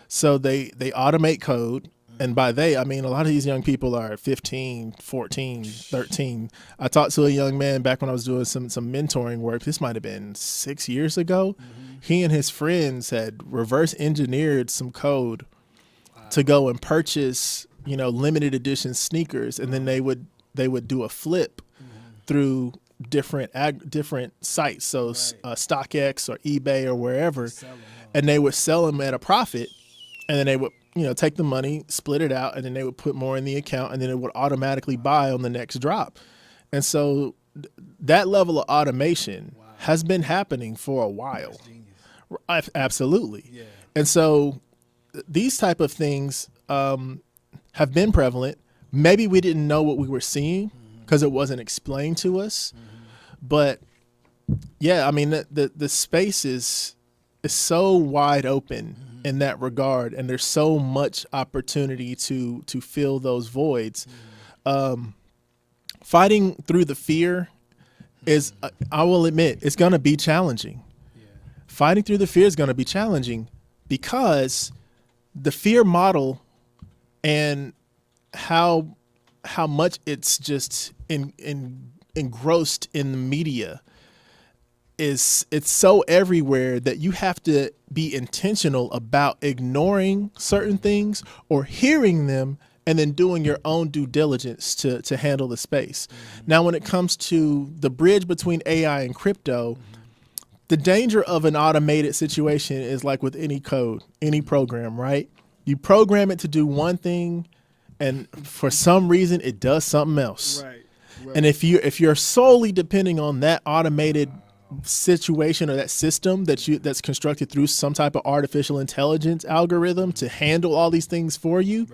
So they automate code. And by they, I mean, a lot of these young people are 15, 14, 13. I talked to a young man back when I was doing some mentoring work. This might have been 6 years ago. He and his friends had reverse engineered some code to go and purchase, you know, limited edition sneakers. And then they would do a flip through different sites. So StockX or eBay or wherever. And they would sell them at a profit. And then they would, you know, take the money, split it out, and then they would put more in the account, and then it would automatically buy on the next drop. And so that level of automation has been happening for a while. Absolutely. Yeah. And so these type of things have been prevalent. Maybe we didn't know what we were seeing because it wasn't explained to us. But yeah, I mean, the space is so wide open in that regard, and there's so much opportunity to fill those voids. Fighting through the fear is, I will admit, it's going to be challenging. Fighting through the fear is going to be challenging because the fear model and how much it's just engrossed in the media it's so everywhere that you have to be intentional about ignoring certain things or hearing them and then doing your own due diligence to handle the space. Now, when it comes to the bridge between AI and crypto, the danger of an automated situation is like with any code, any program, right? You program it to do one thing, and for some reason it does something else. Right. And if you're solely depending on that automated situation or that system that's constructed through some type of artificial intelligence algorithm to handle all these things for you,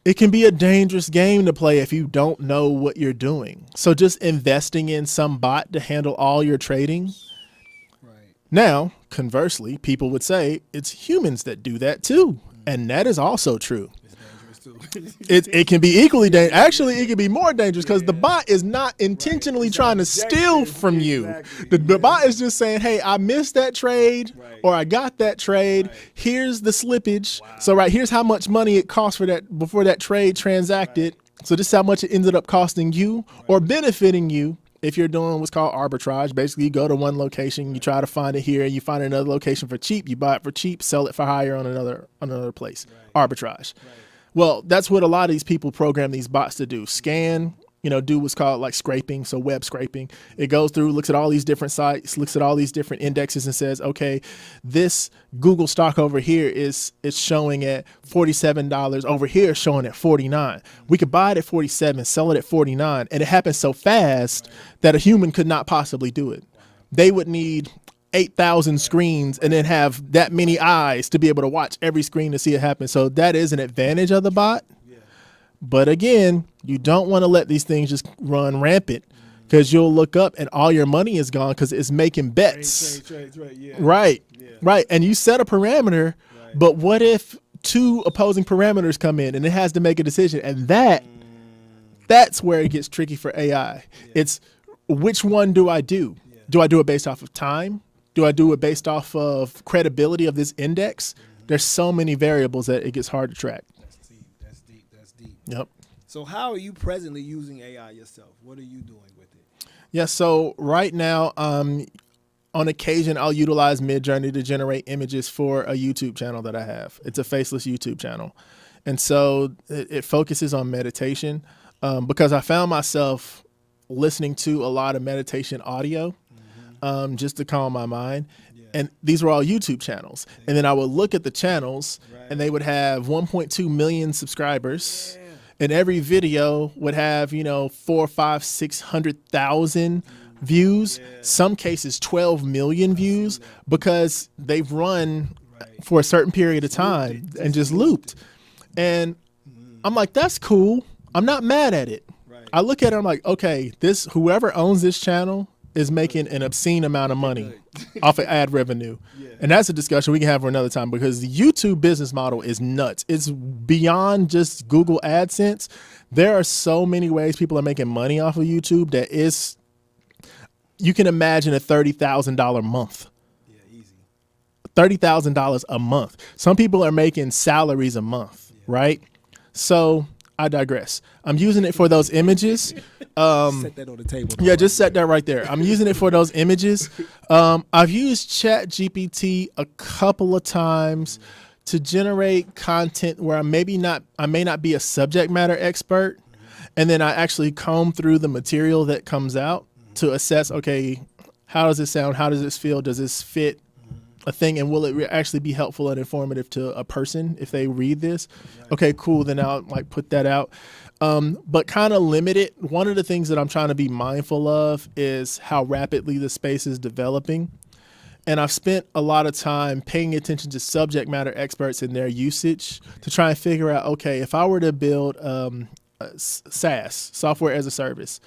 it can be a dangerous game to play if you don't know what you're doing. So just investing in some bot to handle all your trading. Now, conversely, people would say it's humans that do that too. And that is also true. It can be equally dangerous. Actually, it can be more dangerous because the bot is not intentionally trying to steal from you. The bot is just saying, hey, I missed that trade or I got that trade. Here's the slippage. So here's how much money it cost for that before that trade transacted. So this is how much it ended up costing you or benefiting you. If you're doing what's called arbitrage, basically you go to one location, you try to find it here, you find another location for cheap, you buy it for cheap, sell it for higher on another place. Arbitrage. Well, that's what a lot of these people program these bots to do. Scan, do what's called like scraping, so web scraping. It goes through, looks at all these different sites, looks at all these different indexes and says, okay, this Google stock over here it's showing at $47. Over here it's showing at $49. We could buy it at $47, sell it at $49. And it happens so fast that a human could not possibly do it. They would need 8,000 screens and then have that many eyes to be able to watch every screen to see it happen. So that is an advantage of the bot. But again, you don't want to let these things just run rampant because you'll look up and all your money is gone because it's making bets. Trades, Right. And you set a parameter, but what if two opposing parameters come in and it has to make a decision. And that's where it gets tricky for AI. Yeah. It's which one do I do? Yeah. Do I do it based off of time? Do I do it based off of credibility of this index? Mm-hmm. There's so many variables that it gets hard to track. That's deep. Yep. So how are you presently using AI yourself? What are you doing with it? Yeah, so right now, on occasion, I'll utilize Midjourney to generate images for a YouTube channel that I have. It's a faceless YouTube channel. And so it focuses on meditation because I found myself listening to a lot of meditation audio just to calm my mind. Yeah. And these were all YouTube channels. Yeah. And then I would look at the channels and they would have 1.2 million subscribers. Yeah. And every video would have, 4, 5, 600,000 views, some cases 12 million views because they've run for a certain period of time and just looped. And I'm like, that's cool. I'm not mad at it. I look at it, I'm like, okay, whoever owns this channel is making an obscene amount of money off of ad revenue. Yeah. And that's a discussion we can have for another time because the YouTube business model is nuts. It's beyond just Google AdSense. There are so many ways people are making money off of YouTube that is, you can imagine a $30,000 month. Yeah, easy. $30,000 a month. Some people are making salaries a month, right? So I digress. I'm using it for those images. Set that on the table. Yeah, just set that right there. I'm using it for those images. I've used ChatGPT a couple of times to generate content where I may not be a subject matter expert. And then I actually comb through the material that comes out to assess, okay, how does this sound? How does this feel? Does this fit a thing? And will it actually be helpful and informative to a person if they read this? Okay, cool. Then I'll put that out. But kind of limit it. One of the things that I'm trying to be mindful of is how rapidly the space is developing. And I've spent a lot of time paying attention to subject matter experts and their usage to try and figure out, okay, if I were to build SaaS, software as a service,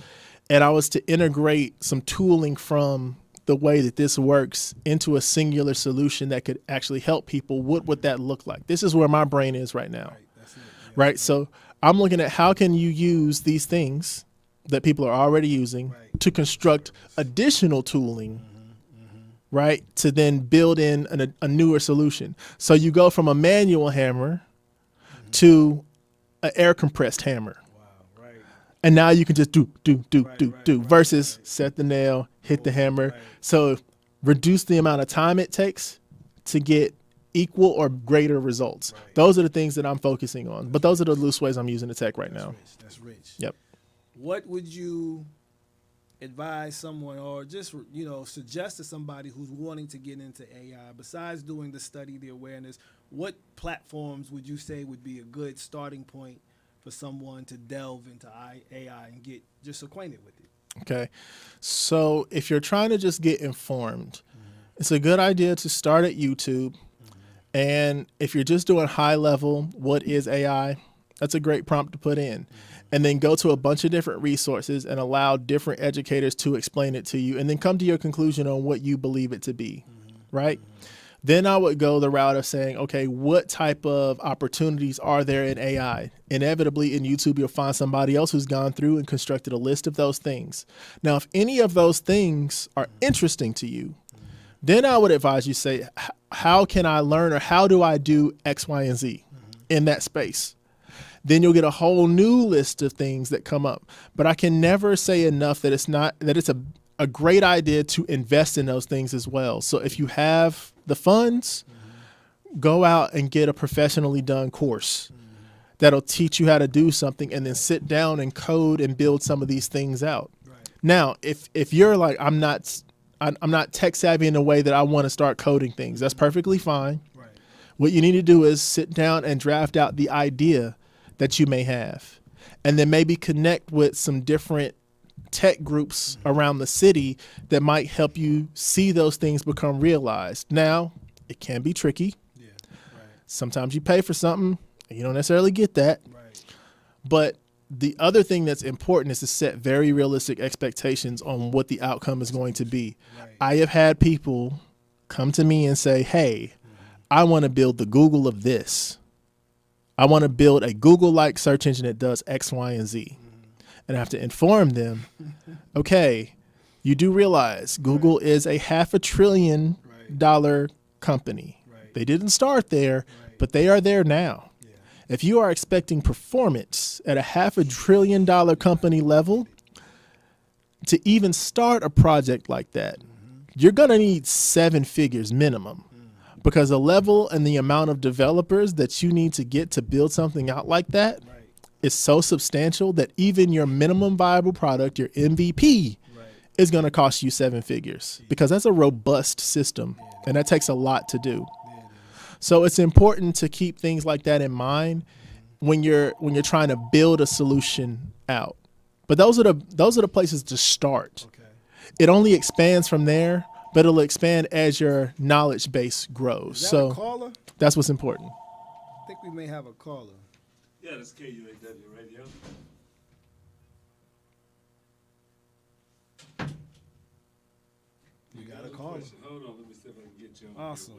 and I was to integrate some tooling from the way that this works into a singular solution that could actually help people, what would that look like? This is where my brain is right now. Right, that's it. Yeah, right? So I'm looking at how can you use these things that people are already using to construct additional tooling, right, to then build in a newer solution. So you go from a manual hammer to an air compressed hammer. And now you can just do versus set the nail, hit the hammer. So reduce the amount of time it takes to get equal or greater results. Those are the things that I'm focusing on. But those are the loose ways I'm using the tech right now. That's rich. Yep. What would you advise someone or just, suggest to somebody who's wanting to get into AI, besides doing the study, the awareness, what platforms would you say would be a good starting point for someone to delve into AI and get just acquainted with it? Okay. So if you're trying to just get informed, it's a good idea to start at YouTube. And if you're just doing high level, what is AI? That's a great prompt to put in. And then go to a bunch of different resources and allow different educators to explain it to you and then come to your conclusion on what you believe it to be, right? Then I would go the route of saying, okay, what type of opportunities are there in AI? Inevitably in YouTube, you'll find somebody else who's gone through and constructed a list of those things. Now, if any of those things are interesting to you, then I would advise you say, how can I learn or how do I do X, Y, and Z in that space? Then you'll get a whole new list of things that come up. But I can never say enough that it's a great idea to invest in those things as well. So if you have the funds, go out and get a professionally done course that'll teach you how to do something and then sit down and code and build some of these things out. Right. Now, if you're like, I'm not tech savvy in the way that I want to start coding things, that's perfectly fine. Right. What you need to do is sit down and draft out the idea that you may have, and then maybe connect with some different tech groups around the city that might help you see those things become realized. Now, it can be tricky. Yeah, right. Sometimes you pay for something and you don't necessarily get that. Right. But the other thing that's important is to set very realistic expectations on what the outcome is going to be. Right. I have had people come to me and say, hey, I want to build the Google of this. I want to build a Google-like search engine that does X, Y, and Z. And I have to inform them, okay, you do realize Google is a $500 billion company. They didn't start there, but they are there now. If you are expecting performance at a $500 billion company level, to even start a project like that, you're going to need 7 figures minimum, because the level and the amount of developers that you need to get to build something out like that is so substantial that even your minimum viable product, your MVP, is going to cost you 7 figures, because that's a robust system and that takes a lot to do. So it's important to keep things like that in mind when you're trying to build a solution out. But those are the places to start. Okay. It only expands from there, but it'll expand as your knowledge base grows. Is that a caller? That's what's important. I think we may have a caller. Yeah, that's KUAW Radio. You got a caller. Hold on, let me see if I can get you on. Awesome.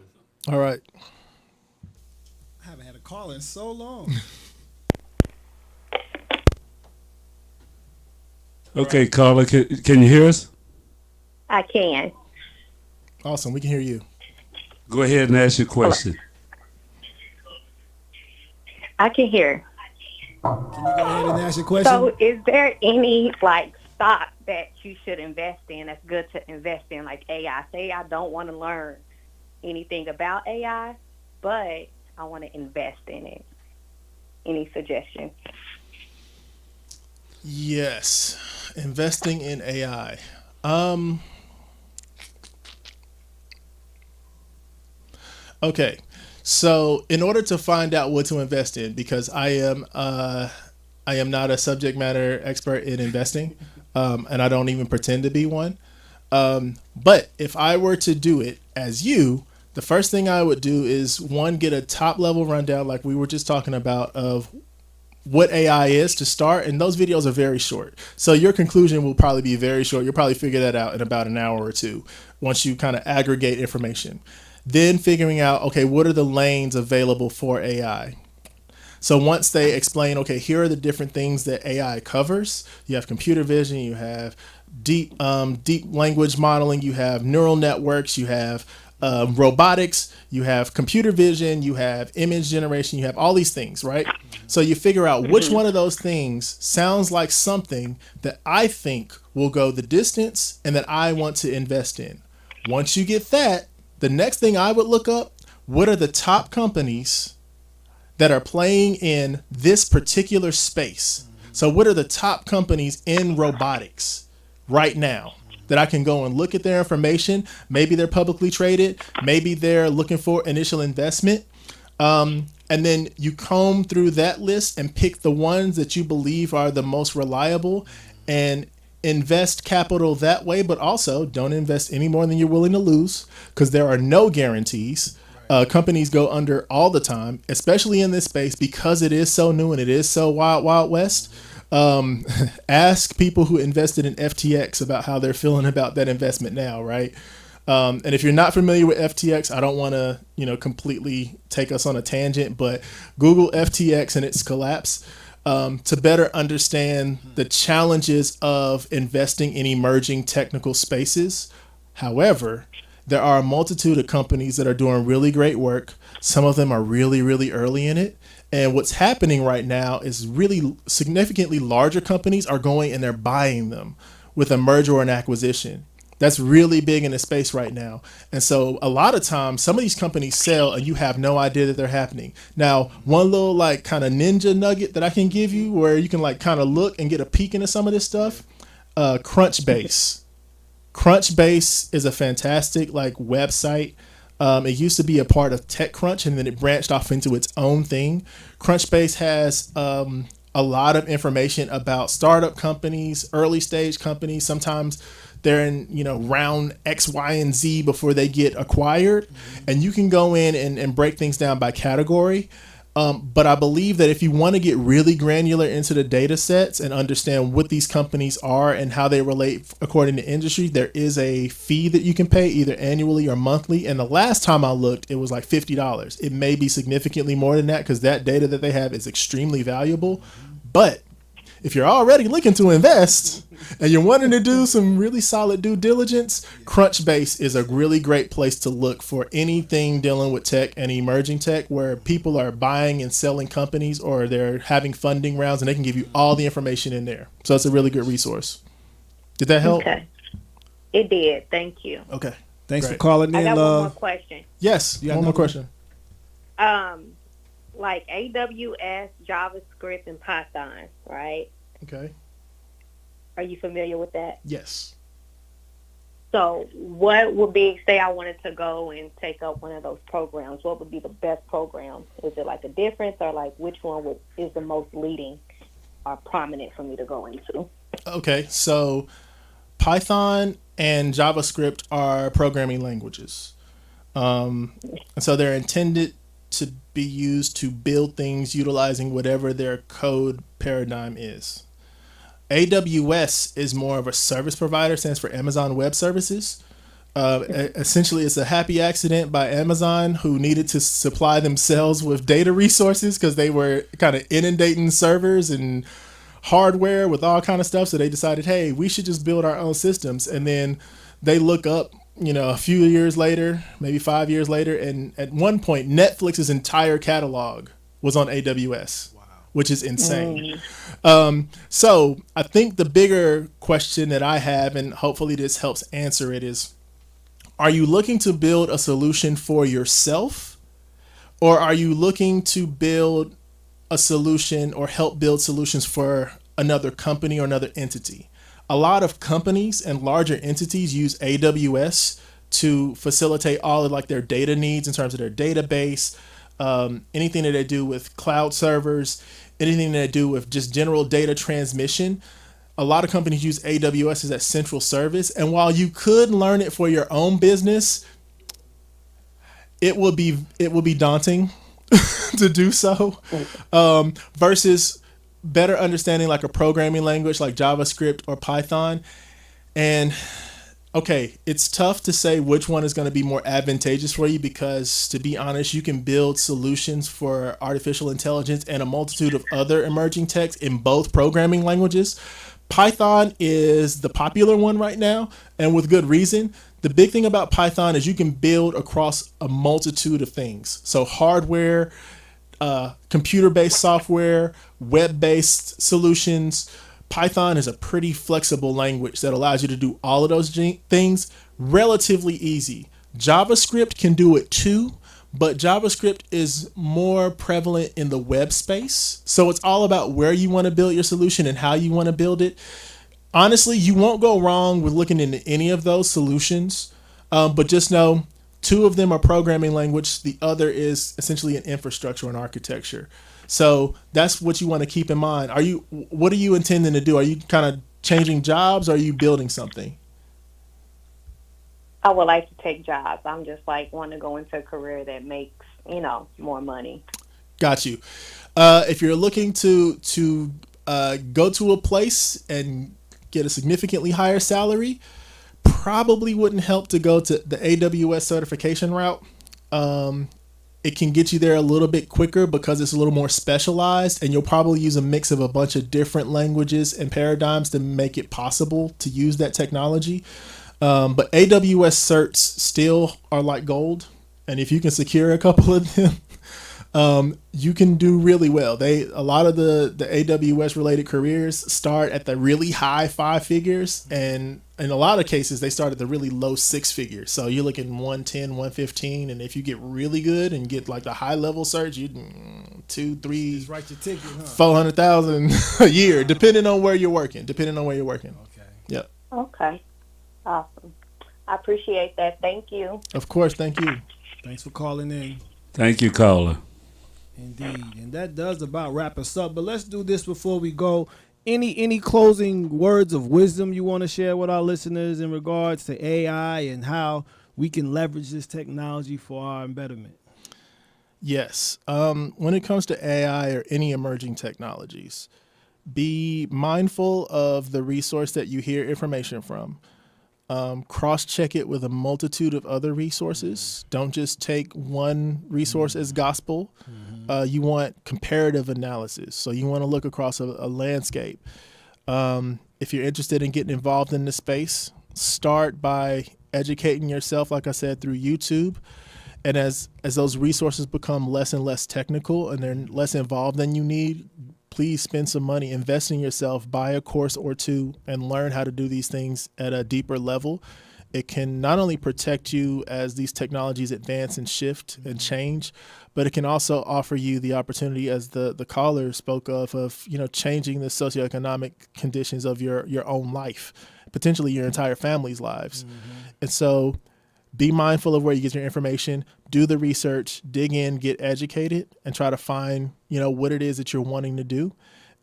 All right. I haven't had a caller in so long. Okay, caller, can you hear us? I can. Awesome. We can hear you. Go ahead and ask your question. I can hear. Can you go ahead and ask your question? So is there any stock that you should invest in that's good to invest in, like AI? Say I don't want to learn anything about AI, but I want to invest in it. Any suggestions? Yes. Investing in AI. Okay. So in order to find out what to invest in, because I am not a subject matter expert in investing, and I don't even pretend to be one. But if I were to do it as you, the first thing I would do is, one, get a top level rundown like we were just talking about of what AI is to start. And those videos are very short. So your conclusion will probably be very short. You'll probably figure that out in about an hour or two once you kind of aggregate information. Then figuring out, okay, what are the lanes available for AI? So once they explain, okay, here are the different things that AI covers. You have computer vision, you have deep language modeling, you have neural networks, you have robotics, you have computer vision, you have image generation, you have all these things, right? So you figure out which one of those things sounds like something that I think will go the distance and that I want to invest in. Once you get that, the next thing I would look up, what are the top companies that are playing in this particular space? So what are the top companies in robotics right now that I can go and look at their information? Maybe they're publicly traded. Maybe they're looking for initial investment. And then you comb through that list and pick the ones that you believe are the most reliable and invest capital that way. But also don't invest any more than you're willing to lose, because there are no guarantees. Companies go under all the time, especially in this space, because it is so new and it is so wild, wild west. Ask people who invested in FTX about how they're feeling about that investment now, right? And if you're not familiar with FTX, I don't want to, completely take us on a tangent, but Google FTX and its collapse to better understand the challenges of investing in emerging technical spaces. However, there are a multitude of companies that are doing really great work. Some of them are really, really early in it. And what's happening right now is really significantly larger companies are going and they're buying them with a merger or an acquisition. That's really big in the space right now. And so a lot of times some of these companies sell and you have no idea that they're happening. Now, one little kind of ninja nugget that I can give you where you can kind of look and get a peek into some of this stuff, Crunchbase. Crunchbase is a fantastic website. It used to be a part of TechCrunch and then it branched off into its own thing. Crunchbase has a lot of information about startup companies, early stage companies. Sometimes they're in round X, Y, and Z before they get acquired. And you can go in and break things down by category. But I believe that if you want to get really granular into the data sets and understand what these companies are and how they relate according to industry, there is a fee that you can pay either annually or monthly. And the last time I looked, it was like $50. It may be significantly more than that because that data that they have is extremely valuable. But if you're already looking to invest and you're wanting to do some really solid due diligence, Crunchbase is a really great place to look for anything dealing with tech and emerging tech where people are buying and selling companies or they're having funding rounds, and they can give you all the information in there. So it's a really good resource. Did that help? Okay. It did. Thank you. Okay. Thanks Great. for calling in, I got one more love. question. Yes. You got One more another question. Like AWS, JavaScript, and Python, right? Okay. Are you familiar with that? Yes. So what would be, say I wanted to go and take up one of those programs, what would be the best program? Is it like a difference, or like which one is the most leading or prominent for me to go into? Okay. So Python and JavaScript are programming languages. And so they're intended to be used to build things utilizing whatever their code paradigm is. AWS is more of a service provider, stands for Amazon Web Services. Essentially, it's a happy accident by Amazon, who needed to supply themselves with data resources because they were kind of inundating servers and hardware with all kind of stuff. So they decided, hey, we should just build our own systems. And then they look up, a few years later, maybe 5 years later, and at one point, Netflix's entire catalog was on AWS, which is insane. So I think the bigger question that I have, and hopefully this helps answer it, is, are you looking to build a solution for yourself, or are you looking to build a solution or help build solutions for another company or another entity? A lot of companies and larger entities use AWS to facilitate all of like their data needs in terms of their database, anything that they do with cloud servers, anything that they do with just general data transmission. A lot of companies use AWS as that central service. And while you could learn it for your own business, it will be daunting to do so, versus better understanding like a programming language like JavaScript or Python. And okay, it's tough to say which one is going to be more advantageous for you because, to be honest, you can build solutions for artificial intelligence and a multitude of other emerging techs in both programming languages. Python is the popular one right now, and with good reason. The big thing about Python is you can build across a multitude of things. So hardware, computer-based software, web-based solutions. Python is a pretty flexible language that allows you to do all of those things relatively easy. JavaScript can do it too, but JavaScript is more prevalent in the web space. So it's all about where you want to build your solution and how you want to build it. Honestly, you won't go wrong with looking into any of those solutions, but just know two of them are programming language. The other is essentially an infrastructure and architecture. So that's what you want to keep in mind. What are you intending to do? Are you kind of changing jobs, or are you building something? I would like to take jobs. I'm just like want to go into a career that makes, more money. Got you. If you're looking to go to a place and get a significantly higher salary, probably wouldn't help to go to the AWS certification route. It can get you there a little bit quicker because it's a little more specialized, and you'll probably use a mix of a bunch of different languages and paradigms to make it possible to use that technology. But AWS certs still are like gold, and if you can secure a couple of them, you can do really well. A lot of the AWS related careers start at the really high 5 figures, and in a lot of cases they start at the really low 6 figures. So you're looking 110, 115, and if you get really good and get like the high level search, you 2, 3, Just write your ticket, huh? 400,000 a year, depending on where you're working. Okay. Yep. Okay. Awesome. I appreciate that. Thank you. Of course. Thank you. Thanks for calling in. Thank you, caller. Indeed. And that does about wrap us up. But let's do this before we go. Any closing words of wisdom you want to share with our listeners in regards to AI and how we can leverage this technology for our betterment? Yes. When it comes to AI or any emerging technologies, be mindful of the resource that you hear information from. Cross-check it with a multitude of other resources. Don't just take one resource as gospel. You want comparative analysis. So you want to look across a landscape. If you're interested in getting involved in the space, start by educating yourself, like I said, through YouTube. And as those resources become less and less technical and they're less involved than you need, please spend some money, invest in yourself, buy a course or two, and learn how to do these things at a deeper level. It can not only protect you as these technologies advance and shift and change, but it can also offer you the opportunity, as the caller spoke of changing the socioeconomic conditions of your own life, potentially your entire family's lives. And so be mindful of where you get your information, do the research, dig in, get educated, and try to find, what it is that you're wanting to do.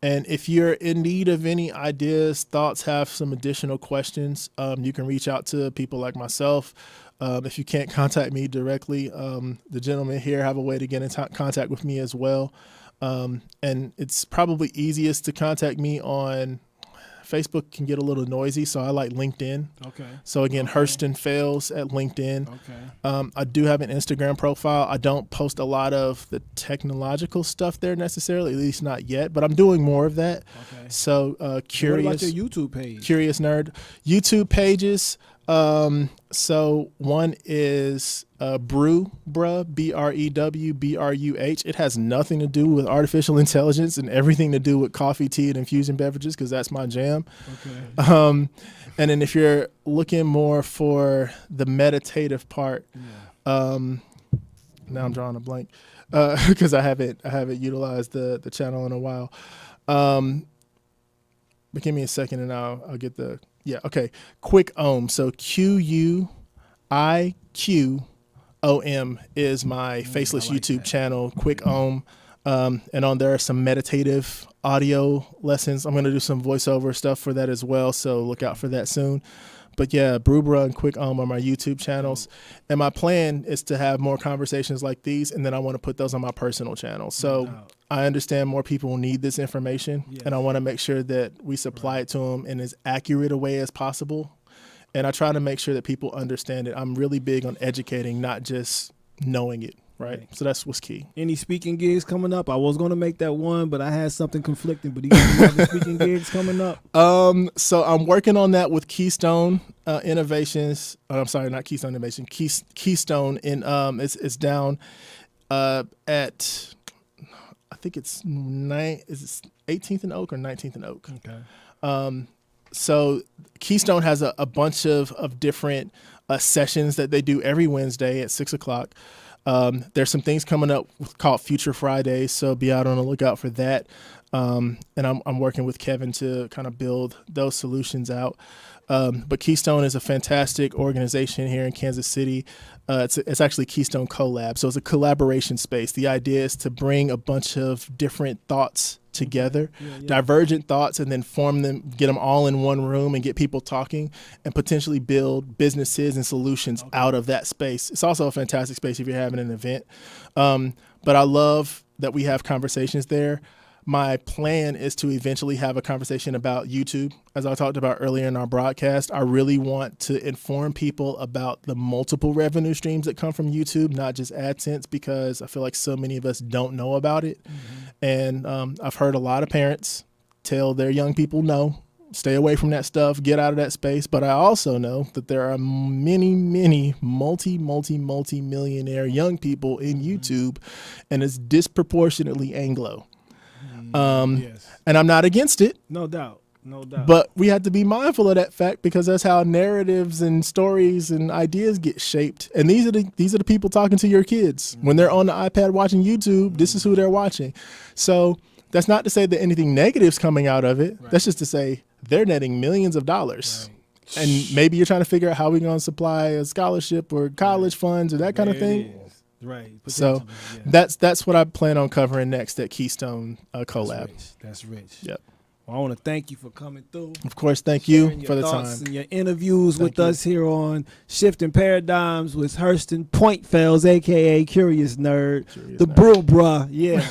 And if you're in need of any ideas, thoughts, have some additional questions, you can reach out to people like myself. If you can't contact me directly, the gentlemen here have a way to get in contact with me as well. And it's probably easiest to contact me on Facebook. Can get a little noisy, so I like LinkedIn. Okay. So again, Hurston Fails at LinkedIn. Okay. I do have an Instagram profile. I don't post a lot of the technological stuff there necessarily, at least not yet, but I'm doing more of that. Okay. So curious. What about your YouTube page? Curious Nerd. YouTube pages. So one is Brew Bruh, BREWBRUH. It has nothing to do with artificial intelligence and everything to do with coffee, tea, and infusion beverages, because that's my jam. Okay. And then if you're looking more for the meditative part, now I'm drawing a blank because I haven't utilized the channel in a while. But give me a second and I'll get the. Yeah, okay. KUAW. So KUIQOM is my faceless YouTube channel, KUAW. And on there are some meditative audio lessons. I'm going to do some voiceover stuff for that as well, so look out for that soon. But yeah, Brubra and KUAW are my YouTube channels. And my plan is to have more conversations like these, and then I want to put those on my personal channel. So I understand more people need this information, and I want to make sure that we supply it to them in as accurate a way as possible. And I try to make sure that people understand it. I'm really big on educating, not just knowing it. Right. So that's what's key. Any speaking gigs coming up? I was going to make that one, but I had something conflicting. But do you have any other speaking gigs coming up? So I'm working on that with Keystone Innovations. I'm sorry, not Keystone Innovation. Keystone in it's down at I think it's 18th and Oak or 19th and Oak. Okay. So Keystone has a bunch of different sessions that they do every Wednesday at 6:00. There's some things coming up called Future Fridays, so be out on the lookout for that. And I'm working with Kevin to kind of build those solutions out. But Keystone is a fantastic organization here in Kansas City. It's actually Keystone Collab, so it's a collaboration space. The idea is to bring a bunch of different thoughts together, divergent thoughts, and then form them, get them all in one room and get people talking and potentially build businesses and solutions out of that space. It's also a fantastic space if you're having an event. But I love that we have conversations there. My plan is to eventually have a conversation about YouTube. As I talked about earlier in our broadcast, I really want to inform people about the multiple revenue streams that come from YouTube, not just AdSense, because I feel like so many of us don't know about it. And I've heard a lot of parents tell their young people, no, stay away from that stuff, get out of that space. But I also know that there are many, many multi-millionaire young people in YouTube, and it's disproportionately Anglo. And I'm not against it. No doubt. But we have to be mindful of that fact, because that's how narratives and stories and ideas get shaped. And these are the people talking to your kids. When they're on the iPad watching YouTube, this is who they're watching. So that's not to say that anything negative's coming out of it. That's just to say they're netting millions of dollars. And maybe you're trying to figure out how we're going to supply a scholarship or college funds or that kind of thing. Right. So that's what I plan on covering next at Keystone Collab. That's rich. Yep. Well, I want to thank you for coming through. Of course, thank you Sharing your for the thoughts time. and your interviews Thank with you. us here on Shifting Paradigms with Hurston Pointfells, a.k.a. Curious Nerd. Curious The Nerd. Brew Bruh. Yeah.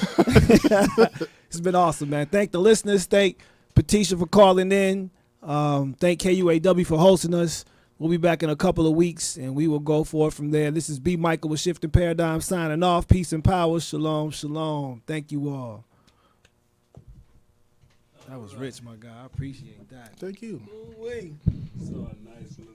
It's been awesome, man. Thank the listeners. Thank Patricia for calling in. Thank KUAW for hosting us. We'll be back in a couple of weeks, and we will go forward from there. This is B. Michael with Shifting Paradigms signing off. Peace and power. Shalom, shalom. Thank you all. That was rich, my guy. I appreciate that. Thank you. Ooh-wee. So a nice little